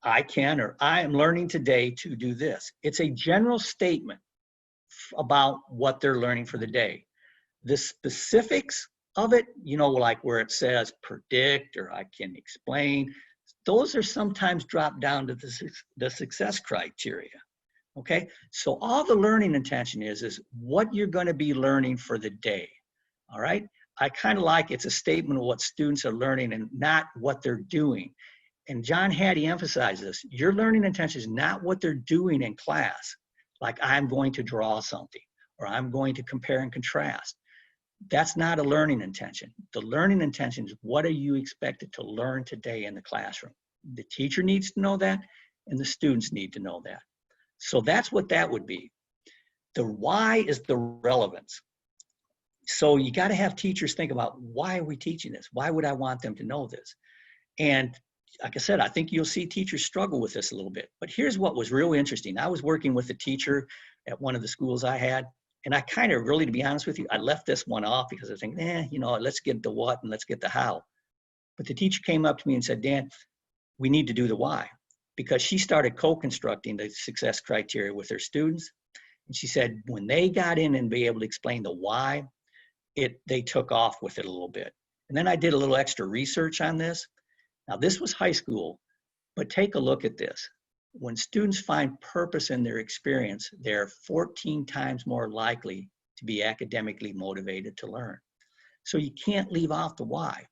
I am learning today to do this. It's a general statement about what they're learning for the day. The specifics of it, like where it says predict or I can explain, those are sometimes dropped down to the success criteria. Okay, so all the learning intention is what you're going to be learning for the day. All right, I kind of like it's a statement of what students are learning and not what they're doing. And John Hattie emphasizes this. Your learning intention is not what they're doing in class, like I'm going to draw something or I'm going to compare and contrast. That's not a learning intention. The learning intention is what are you expected to learn today in the classroom. The teacher needs to know that and the students need to know that. So that's what that would be. The why is the relevance. So you got to have teachers think about, why are we teaching this? Why would I want them to know this? And like I said, I think you'll see teachers struggle with this a little bit. But here's what was really interesting. I was working with a teacher at one of the schools I had, and I kind of really, to be honest with you, I left this one off because I think, let's get the what and let's get the how. But the teacher came up to me and said, Dan, we need to do the why. Because she started co-constructing the success criteria with her students. And she said, when they got in and be able to explain the why, they took off with it a little bit. And then I did a little extra research on this. Now this was high school, but take a look at this. When students find purpose in their experience, they're 14 times more likely to be academically motivated to learn. So you can't leave off the why.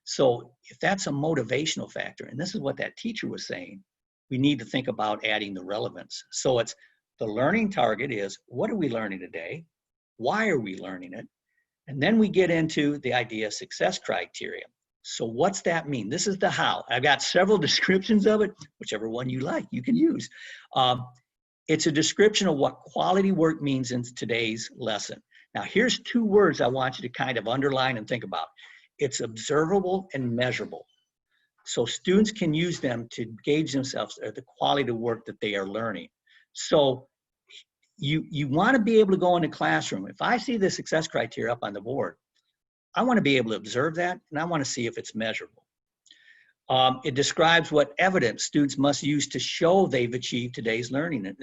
So if that's a motivational factor, and this is what that teacher was saying, we need to think about adding the relevance. So it's the learning target is, what are we learning today? Why are we learning it? And then we get into the idea of success criteria. So what's that mean? This is the how. I've got several descriptions of it, whichever one you like, you can use. It's a description of what quality work means in today's lesson. Now here's two words I want you to kind of underline and think about. It's observable and measurable. So students can use them to gauge themselves at the quality of work that they are learning. So you want to be able to go in the classroom. If I see the success criteria up on the board, I want to be able to observe that and I want to see if it's measurable. It describes what evidence students must use to show they've achieved today's learning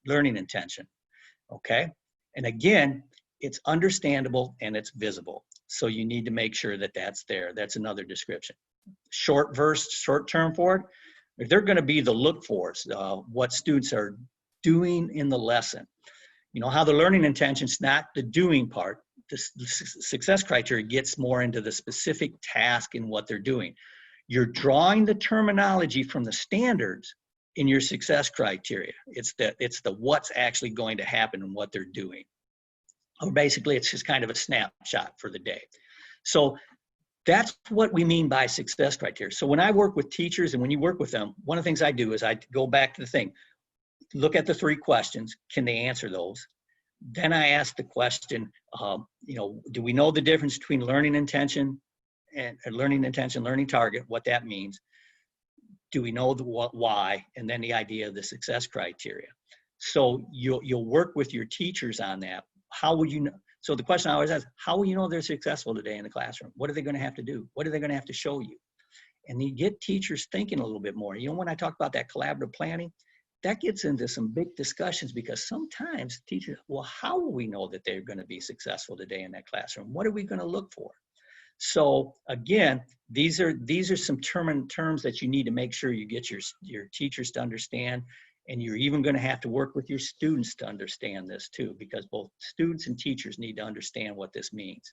intention, okay? And again, it's understandable and it's visible. So you need to make sure that that's there. That's another description. Short term for it, they're going to be the look fors, what students are doing in the lesson. You know how the learning intention is not the doing part. The success criteria gets more into the specific task and what they're doing. You're drawing the terminology from the standards in your success criteria. It's the what's actually going to happen and what they're doing. Or basically, it's just kind of a snapshot for the day. So that's what we mean by success criteria. So when I work with teachers and when you work with them, one of the things I do is I go back to the thing, look at the three questions, can they answer those? Then I ask the question, do we know the difference between learning intention and learning target, what that means? Do we know the why? And then the idea of the success criteria. So you'll work with your teachers on that. How would you know? So the question I always ask, how will you know they're successful today in the classroom? What are they going to have to do? What are they going to have to show you? and you get teachers thinking a little bit more. You know, when I talk about that collaborative planning, that gets into some big discussions because sometimes teachers, well, how will we know that they're going to be successful today in that classroom? What are we going to look for? So again, these are some terms that you need to make sure you get your teachers to understand, and you're even going to have to work with your students to understand this too, because both students and teachers need to understand what this means.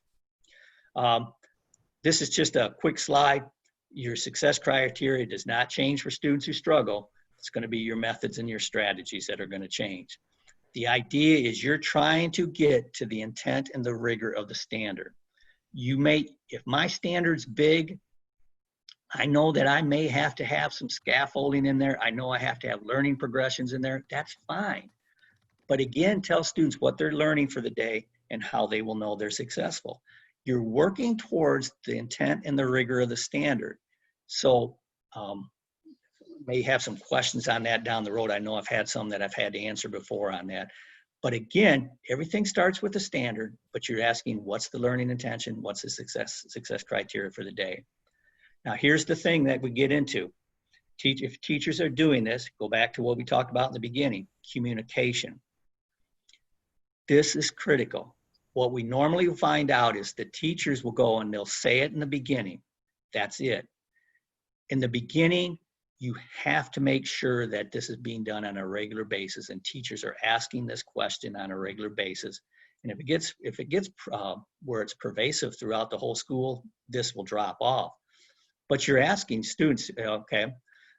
This is just a quick slide. Your success criteria does not change for students who struggle. It's going to be your methods and your strategies that are going to change. The idea is you're trying to get to the intent and the rigor of the standard. You may, if my standard's big, I know that I may have to have some scaffolding in there. I know I have to have learning progressions in there. That's fine. But again, tell students what they're learning for the day and how they will know they're successful. You're working towards the intent and the rigor of the standard. So may have some questions on that down the road. I know I've had some that I've had to answer before on that. But again, everything starts with the standard, but you're asking what's the learning intention, what's the success criteria for the day. Now, here's the thing that we get into. If teachers are doing this, go back to what we talked about in the beginning, communication. This is critical. What we normally find out is the teachers will go and they'll say it in the beginning. That's it. In the beginning, you have to make sure that this is being done on a regular basis, and teachers are asking this question on a regular basis. And if it gets where it's pervasive throughout the whole school, this will drop off. But you're asking students, okay,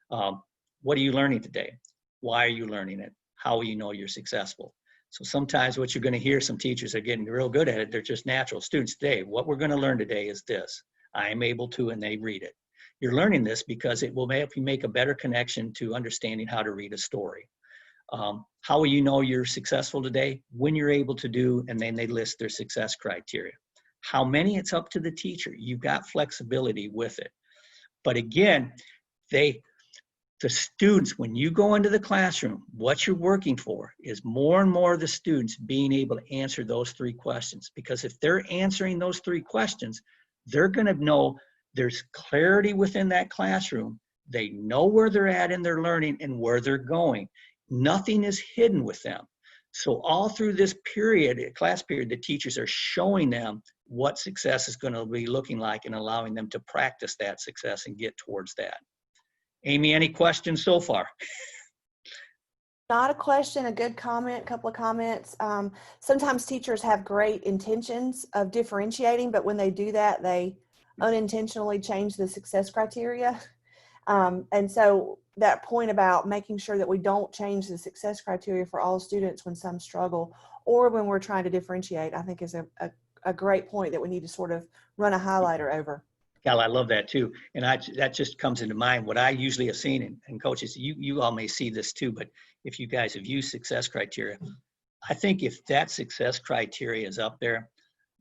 what are you learning today? Why are you learning it? How will you know you're successful? So sometimes what you're going to hear, some teachers are getting real good at it. They're just natural. Students today, what we're going to learn today is this. I am able to, and they read it. You're learning this because it will help you make a better connection to understanding how to read a story. How will you know you're successful today? When you're able to do, and then they list their success criteria. How many? It's up to the teacher. You've got flexibility with it. But again, the students, when you go into the classroom, what you're working for is more and more of the students being able to answer those three questions. Because if they're answering those three questions, they're going to know there's clarity within that classroom. They know where they're at in their learning and where they're going. Nothing is hidden with them. So all through this period, class period, the teachers are showing them what success is going to be looking like and allowing them to practice that success and get towards that. Amy, any questions so far? Not a question, a good comment, a couple of comments. Sometimes teachers have great intentions of differentiating, but when they do that, they unintentionally change the success criteria. And so that point about making sure that we don't change the success criteria for all students when some struggle or when we're trying to differentiate, I think is a great point that we need to sort of run a highlighter over. Cal, I love that too. And that just comes into mind. What I usually have seen, and coaches, you all may see this too, but if you guys have used success criteria, I think if that success criteria is up there,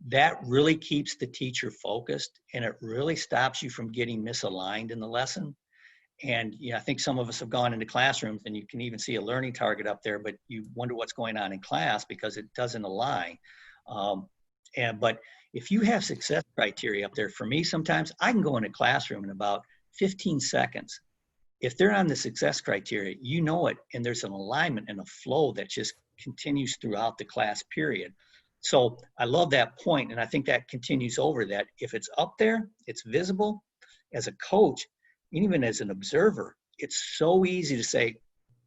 that really keeps the teacher focused, and it really stops you from getting misaligned in the lesson. And I think some of us have gone into classrooms and you can even see a learning target up there, but you wonder what's going on in class because it doesn't align. But if you have success criteria up there, for me, sometimes I can go in a classroom in about 15 seconds. If they're on the success criteria, you know it, and there's an alignment and a flow that just continues throughout the class period. So I love that point, and I think that continues over that. If it's up there, it's visible. As a coach, even as an observer, it's so easy to say,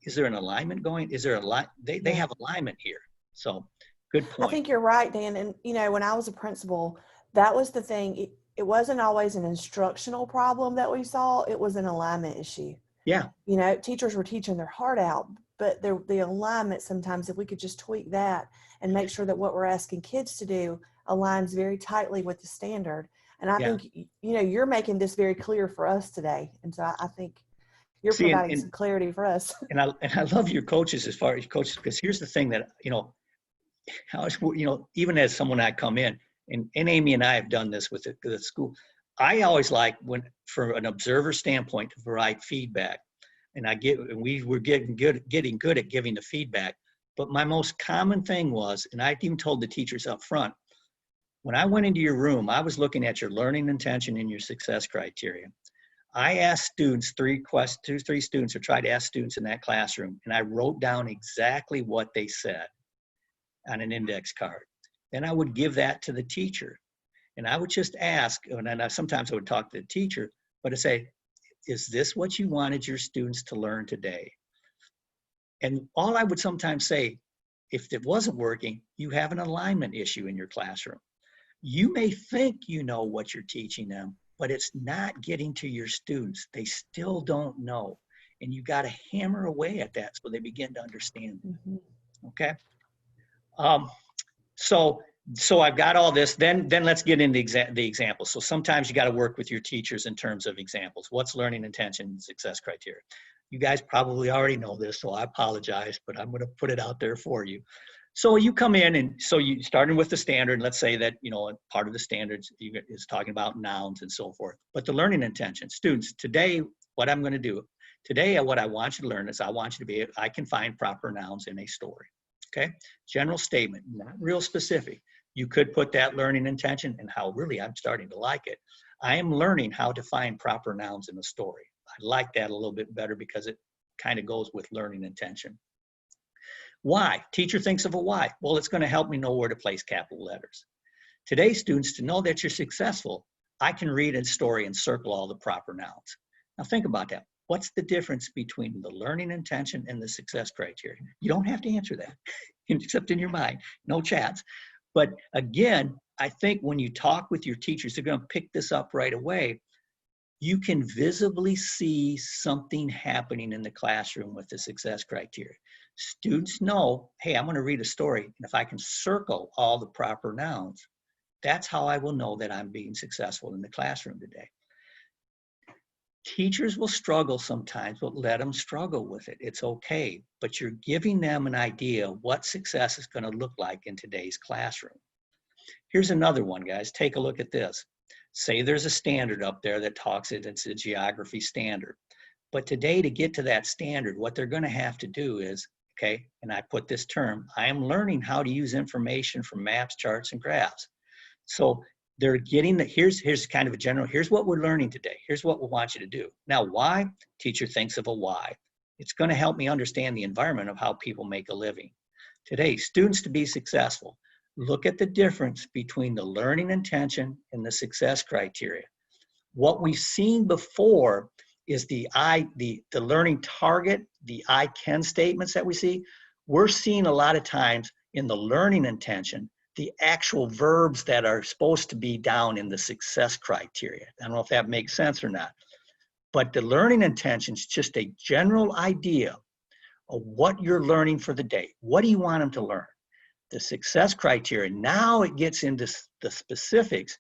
is there an alignment going? Is there a line? They have alignment here. So good point. I think you're right, Dan. And, when I was a principal, that was the thing. It wasn't always an instructional problem that we saw. It was an alignment issue. Yeah. Teachers were teaching their heart out, but the alignment sometimes, if we could just tweak that and make sure that what we're asking kids to do aligns very tightly with the standard. And I think, you're making this very clear for us today. And so I think you're providing some clarity for us. And I love your coaches as far as coaches, because here's the thing that, even as someone I come in, and Amy and I have done this with the school, I always like for an observer standpoint, to provide feedback. And we were getting good at giving the feedback. But my most common thing was, and I even told the teachers up front, when I went into your room, I was looking at your learning intention and your success criteria. I asked students three students, or tried to ask students in that classroom, and I wrote down exactly what they said on an index card. Then I would give that to the teacher, and I would just ask, and then sometimes I would talk to the teacher, but I'd say, is this what you wanted your students to learn today? And all I would sometimes say, if it wasn't working, you have an alignment issue in your classroom. You may think you know what you're teaching them, but it's not getting to your students. They still don't know. And you got to hammer away at that so they begin to understand. Okay. So I've got all this. Then let's get into the examples. So sometimes you got to work with your teachers in terms of examples. What's learning intention and success criteria? You guys probably already know this, so I apologize, but I'm going to put it out there for you. So you come in, and so you starting with the standard. Let's say that, you know, part of the standards is talking about nouns and so forth. But the learning intention, students, today, what I'm going to do today, what I want you to learn is I want you to be, I can find proper nouns in a story. Okay, general statement, not real specific. You could put that learning intention and how really I'm starting to like it. I am learning how to find proper nouns in a story. I like that a little bit better because it kind of goes with learning intention. Why? Teacher thinks of a why. Well, it's going to help me know where to place capital letters. Today, students, to know that you're successful, I can read a story and circle all the proper nouns. Now think about that. What's the difference between the learning intention and the success criteria? You don't have to answer that, except in your mind, no chats. But again, I think when you talk with your teachers, they're going to pick this up right away. You can visibly see something happening in the classroom with the success criteria. Students know, hey, I'm going to read a story, and if I can circle all the proper nouns, that's how I will know that I'm being successful in the classroom today. Teachers will struggle sometimes, but let them struggle with it. It's okay, but you're giving them an idea of what success is going to look like in today's classroom. Here's another one, guys. Take a look at this. Say there's a standard up there that talks it's a geography standard. But today, to get to that standard, what they're going to have to do is, okay, and I put this term, I am learning how to use information from maps, charts, and graphs. So they're getting here's kind of a general, here's what we're learning today. Here's what we want you to do. Now, why? Teacher thinks of a why. It's going to help me understand the environment of how people make a living. Today, students, to be successful, look at the difference between the learning intention and the success criteria. What we've seen before is the learning target, the I can statements that we see. We're seeing a lot of times in the learning intention, the actual verbs that are supposed to be down in the success criteria. I don't know if that makes sense or not, but the learning intention is just a general idea of what you're learning for the day. What do you want them to learn? The success criteria, now it gets into the specifics,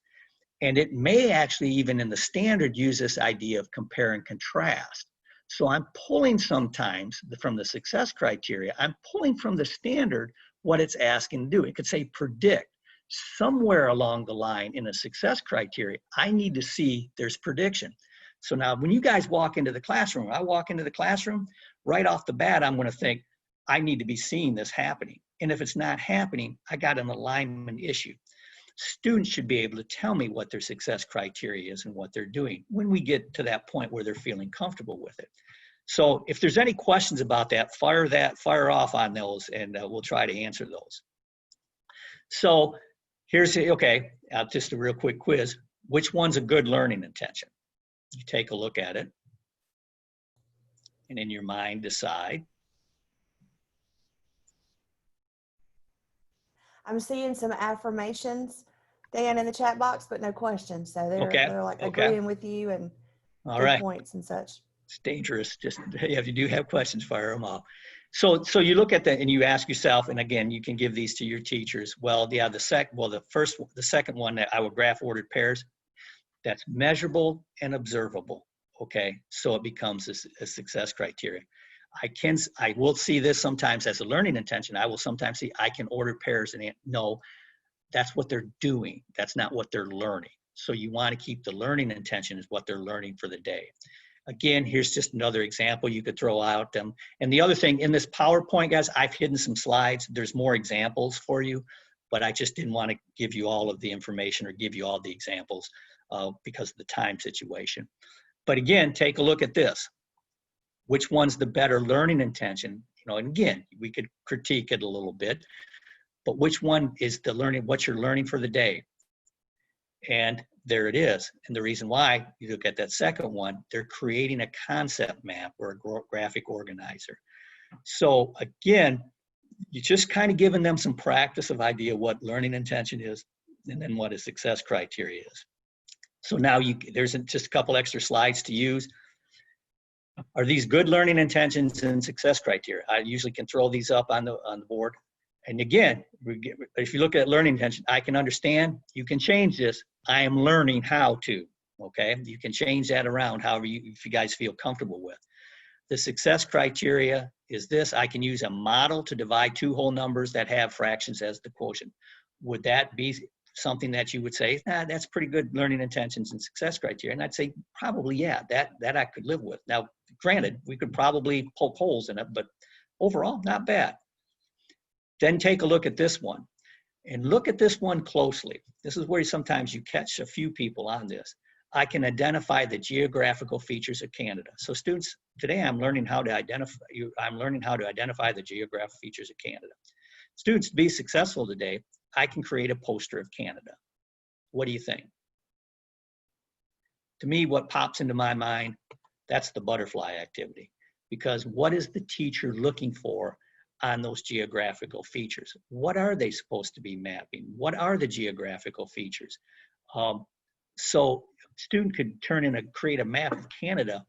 and it may actually even in the standard use this idea of compare and contrast. So I'm pulling sometimes from the success criteria, I'm pulling from the standard what it's asking to do. It could say predict. Somewhere along the line in a success criteria, I need to see there's prediction. So now when you guys walk into the classroom, I walk into the classroom, right off the bat, I'm going to think, I need to be seeing this happening. And if it's not happening, I got an alignment issue. Students should be able to tell me what their success criteria is and what they're doing when we get to that point where they're feeling comfortable with it. So if there's any questions about that, fire off on those, and we'll try to answer those. So here's, okay, just a real quick quiz. Which one's a good learning intention? You take a look at it, and in your mind decide. I'm seeing some affirmations, Dan, in the chat box, but no questions. So they're like agreeing with you and all good right. points and such. It's dangerous. Just if you do have questions, fire them off. So you look at that and you ask yourself, and again, you can give these to your teachers. Well, yeah, the second one that I will graph ordered pairs, that's measurable and observable. Okay, so it becomes a success criteria. I will see this sometimes as a learning intention. I will sometimes see I can order pairs and no, that's what they're doing. That's not what they're learning. So you want to keep the learning intention is what they're learning for the day. Again, here's just another example you could throw out them. And the other thing in this PowerPoint, guys, I've hidden some slides. There's more examples for you, but I just didn't want to give you all of the information or give you all the examples because of the time situation. But again, take a look at this. Which one's the better learning intention? You know, and again, we could critique it a little bit, but which one is the learning, what you're learning for the day? And there it is. And the reason why, you look at that second one, they're creating a concept map or a graphic organizer. So again, you're just kind of giving them some practice of idea what learning intention is, and then what a success criteria is. So now there's just a couple extra slides to use. Are these good learning intentions and success criteria? I usually can throw these up on the board. And again, if you look at learning intention, I can understand, you can change this. I am learning how to, okay? You can change that around however if you guys feel comfortable with. The success criteria is this: I can use a model to divide two whole numbers that have fractions as the quotient. Would that be something that you would say, that's pretty good learning intentions and success criteria? And I'd say probably, yeah, that I could live with. Now, granted, we could probably poke holes in it, but overall, not bad. Then take a look at this one, and look at this one closely. This is where sometimes you catch a few people on this. I can identify the geographical features of Canada. So students, today I'm learning how to identify the geographic features of Canada. Students, to be successful today, I can create a poster of Canada. What do you think? To me, what pops into my mind, that's the butterfly activity. Because what is the teacher looking for on those geographical features? What are they supposed to be mapping? What are the geographical features? So a student could create a map of Canada,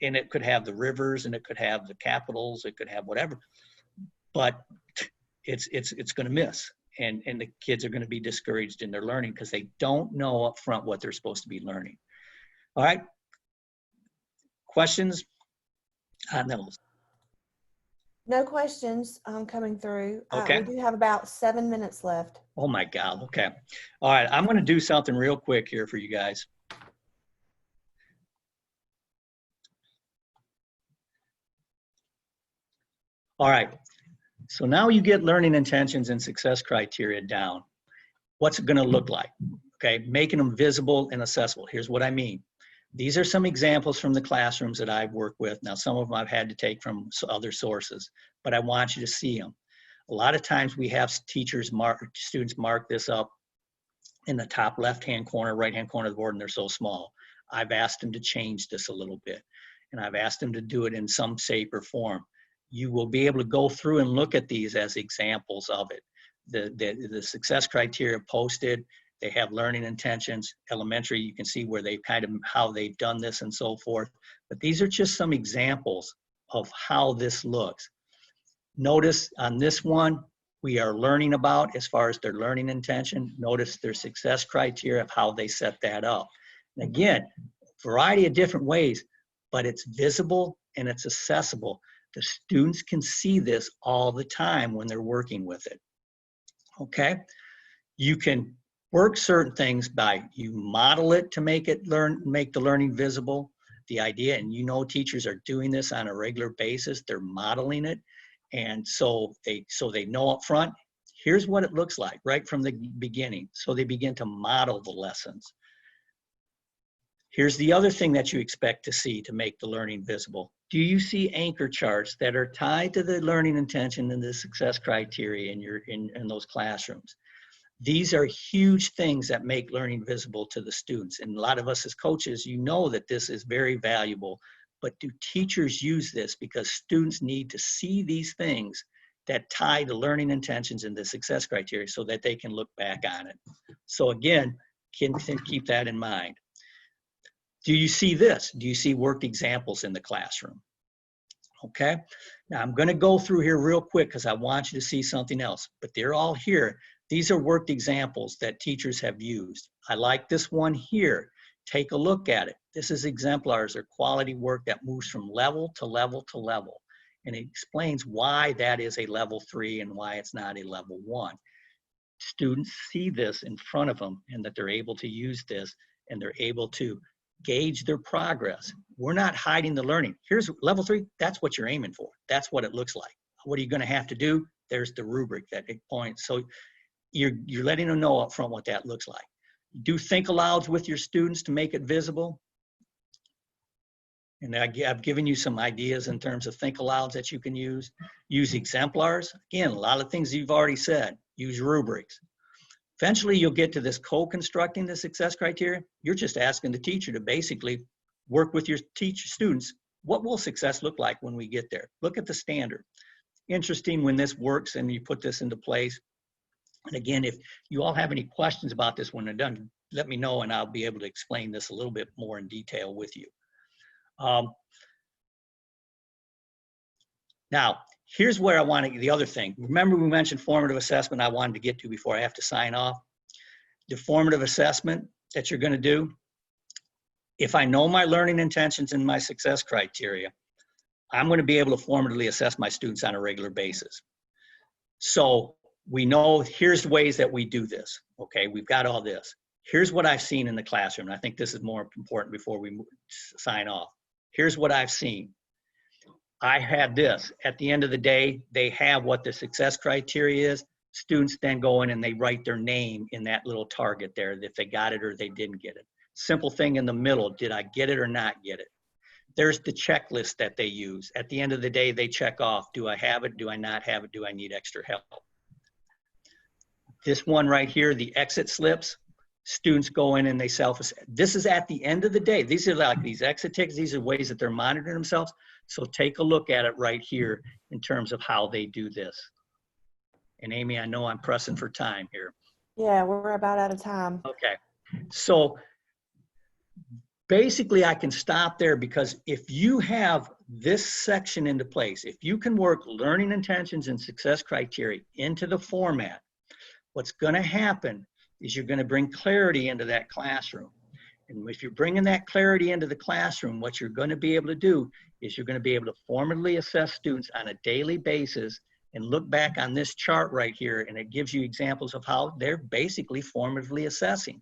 and it could have the rivers, and it could have the capitals, it could have whatever, but it's going to miss. And the kids are going to be discouraged in their learning because they don't know up front what they're supposed to be learning. All right. Questions on those? No questions coming through. Okay. We do have about 7 minutes left. Oh my God. Okay. All right. I'm going to do something real quick here for you guys. All right. So now you get learning intentions and success criteria down. What's it going to look like? Okay. Making them visible and accessible. Here's what I mean. These are some examples from the classrooms that I've worked with. Now, some of them I've had to take from other sources, but I want you to see them. A lot of times we have students mark this up in the top left-hand corner, right-hand corner of the board, and they're so small. I've asked them to change this a little bit, and I've asked them to do it in some shape or form. You will be able to go through and look at these as examples of it. The success criteria posted, they have learning intentions. Elementary, you can see where they how they've done this and so forth. But these are just some examples of how this looks. Notice on this one, we are learning about as far as their learning intention. Notice their success criteria of how they set that up. And again, variety of different ways, but it's visible and it's accessible. The students can see this all the time when they're working with it. Okay? You can work certain things by, you model it to make the learning visible. The idea, and you know teachers are doing this on a regular basis, they're modeling it. And so they know up front, here's what it looks like right from the beginning. So they begin to model the lessons. Here's the other thing that you expect to see to make the learning visible. Do you see anchor charts that are tied to the learning intention and the success criteria in those classrooms? These are huge things that make learning visible to the students. And a lot of us as coaches, you know that this is very valuable, but do teachers use this? Because students need to see these things that tie the learning intentions and the success criteria so that they can look back on it. So again, keep that in mind. Do you see this? Do you see worked examples in the classroom? Okay, now I'm going to go through here real quick because I want you to see something else, but they're all here. These are worked examples that teachers have used. I like this one here. Take a look at it. This is exemplars or quality work that moves from level to level to level. And it explains why that is a level 3 and why it's not a level 1. Students see this in front of them and that they're able to use this and they're able to gauge their progress. We're not hiding the learning. Here's level 3, that's what you're aiming for. That's what it looks like. What are you going to have to do? There's the rubric that it points. So you're letting them know up front what that looks like. Do think alouds with your students to make it visible. And I've given you some ideas in terms of think alouds that you can use. Use exemplars. Again, a lot of things you've already said. Use rubrics. Eventually, you'll get to this co-constructing the success criteria. You're just asking the teacher to basically work with your students. What will success look like when we get there? Look at the standard. Interesting when this works and you put this into place. And again, if you all have any questions about this when they're done, let me know and I'll be able to explain this a little bit more in detail with you. Now, here's where I want to, the other thing. Remember we mentioned formative assessment I wanted to get to before I have to sign off. The formative assessment that you're going to do, if I know my learning intentions and my success criteria, I'm going to be able to formatively assess my students on a regular basis. So we know here's the ways that we do this. Okay, we've got all this. Here's what I've seen in the classroom. And I think this is more important before we sign off. Here's what I've seen. I had this. At the end of the day, they have what the success criteria is. Students then go in and they write their name in that little target there, if they got it or they didn't get it. Simple thing in the middle, did I get it or not get it? There's the checklist that they use. At the end of the day, they check off, do I have it? Do I not have it? Do I need extra help? This one right here, the exit slips, students go in and they self-assess. This is at the end of the day. These are like these exit tickets. These are ways that they're monitoring themselves. So take a look at it right here in terms of how they do this. And Amy, I know I'm pressing for time here. Yeah, we're about out of time. Okay. So basically I can stop there because if you have this section into place, if you can work learning intentions and success criteria into the format, what's going to happen is you're going to bring clarity into that classroom. And if you're bringing that clarity into the classroom, what you're going to be able to do is you're going to be able to formatively assess students on a daily basis and look back on this chart right here, and it gives you examples of how they're basically formatively assessing.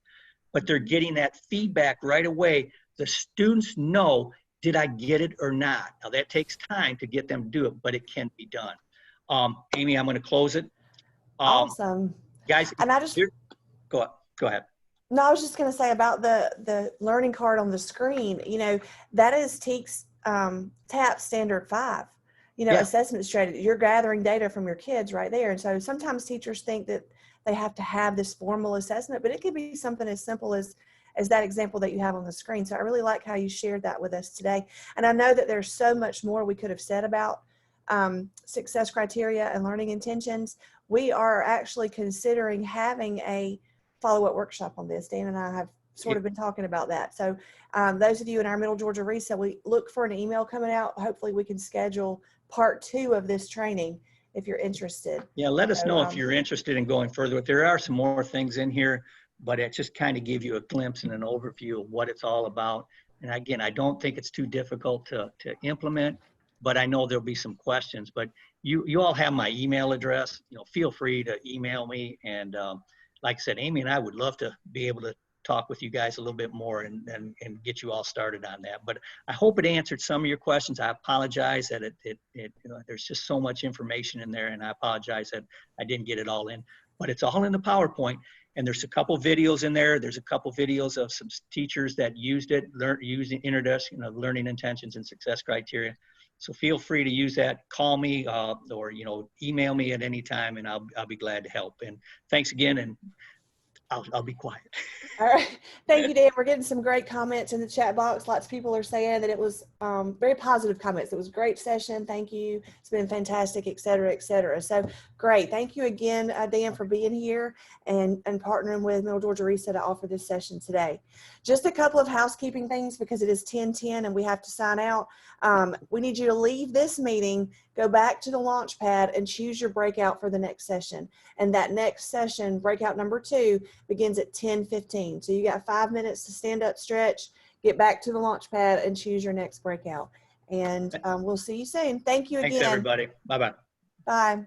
But they're getting that feedback right away. The students know, did I get it or not? Now that takes time to get them to do it, but it can be done. Amy, I'm going to close it. Awesome. Guys, And I just, go ahead. no, I was just going to say about the learning card on the screen, you know, that is TEKS TAP standard 5, you know, Yeah. assessment strategy. You're gathering data from your kids right there. And so sometimes teachers think that they have to have this formal assessment, but it could be something as simple as that example that you have on the screen. So I really like how you shared that with us today. And I know that there's so much more we could have said about success criteria and learning intentions. We are actually considering having a follow-up workshop on this. Dan and I have sort of been talking about that. So those of you in our Middle Georgia RESA, we look for an email coming out. Hopefully we can schedule part 2 of this training if you're interested. Yeah, let us know if you're interested in going further. There are some more things in here, but it just kind of give you a glimpse and an overview of what it's all about. And again, I don't think it's too difficult to implement, but I know there'll be some questions. But you all have my email address. You know, feel free to email me. And like I said, Amy and I would love to be able to talk with you guys a little bit more and get you all started on that. But I hope it answered some of your questions. I apologize that you know, there's just so much information in there, and I apologize that I didn't get it all in, but it's all in the PowerPoint. And there's a couple videos in there. There's a couple videos of some teachers that used it, using introduction of learning intentions and success criteria. So feel free to use that. Call me or you know, email me at any time, and I'll be glad to help. And thanks again, and I'll be quiet. All right. Thank you, Dan. We're getting some great comments in the chat box. Lots of people are saying that it was very positive comments. It was a great session. Thank you. It's been fantastic, et cetera, et cetera. So great. Thank you again, Dan, for being here and partnering with Middle Georgia RESA to offer this session today. Just a couple of housekeeping things because it is 10:10 and we have to sign out. We need you to leave this meeting, go back to the Launchpad and choose your breakout for the next session. And that next session, breakout number 2, begins at 10:15. So you got 5 minutes to stand up, stretch, get back to the Launchpad and choose your next breakout. And we'll see you soon. Thank you again. Thanks, everybody. Bye-bye. Bye.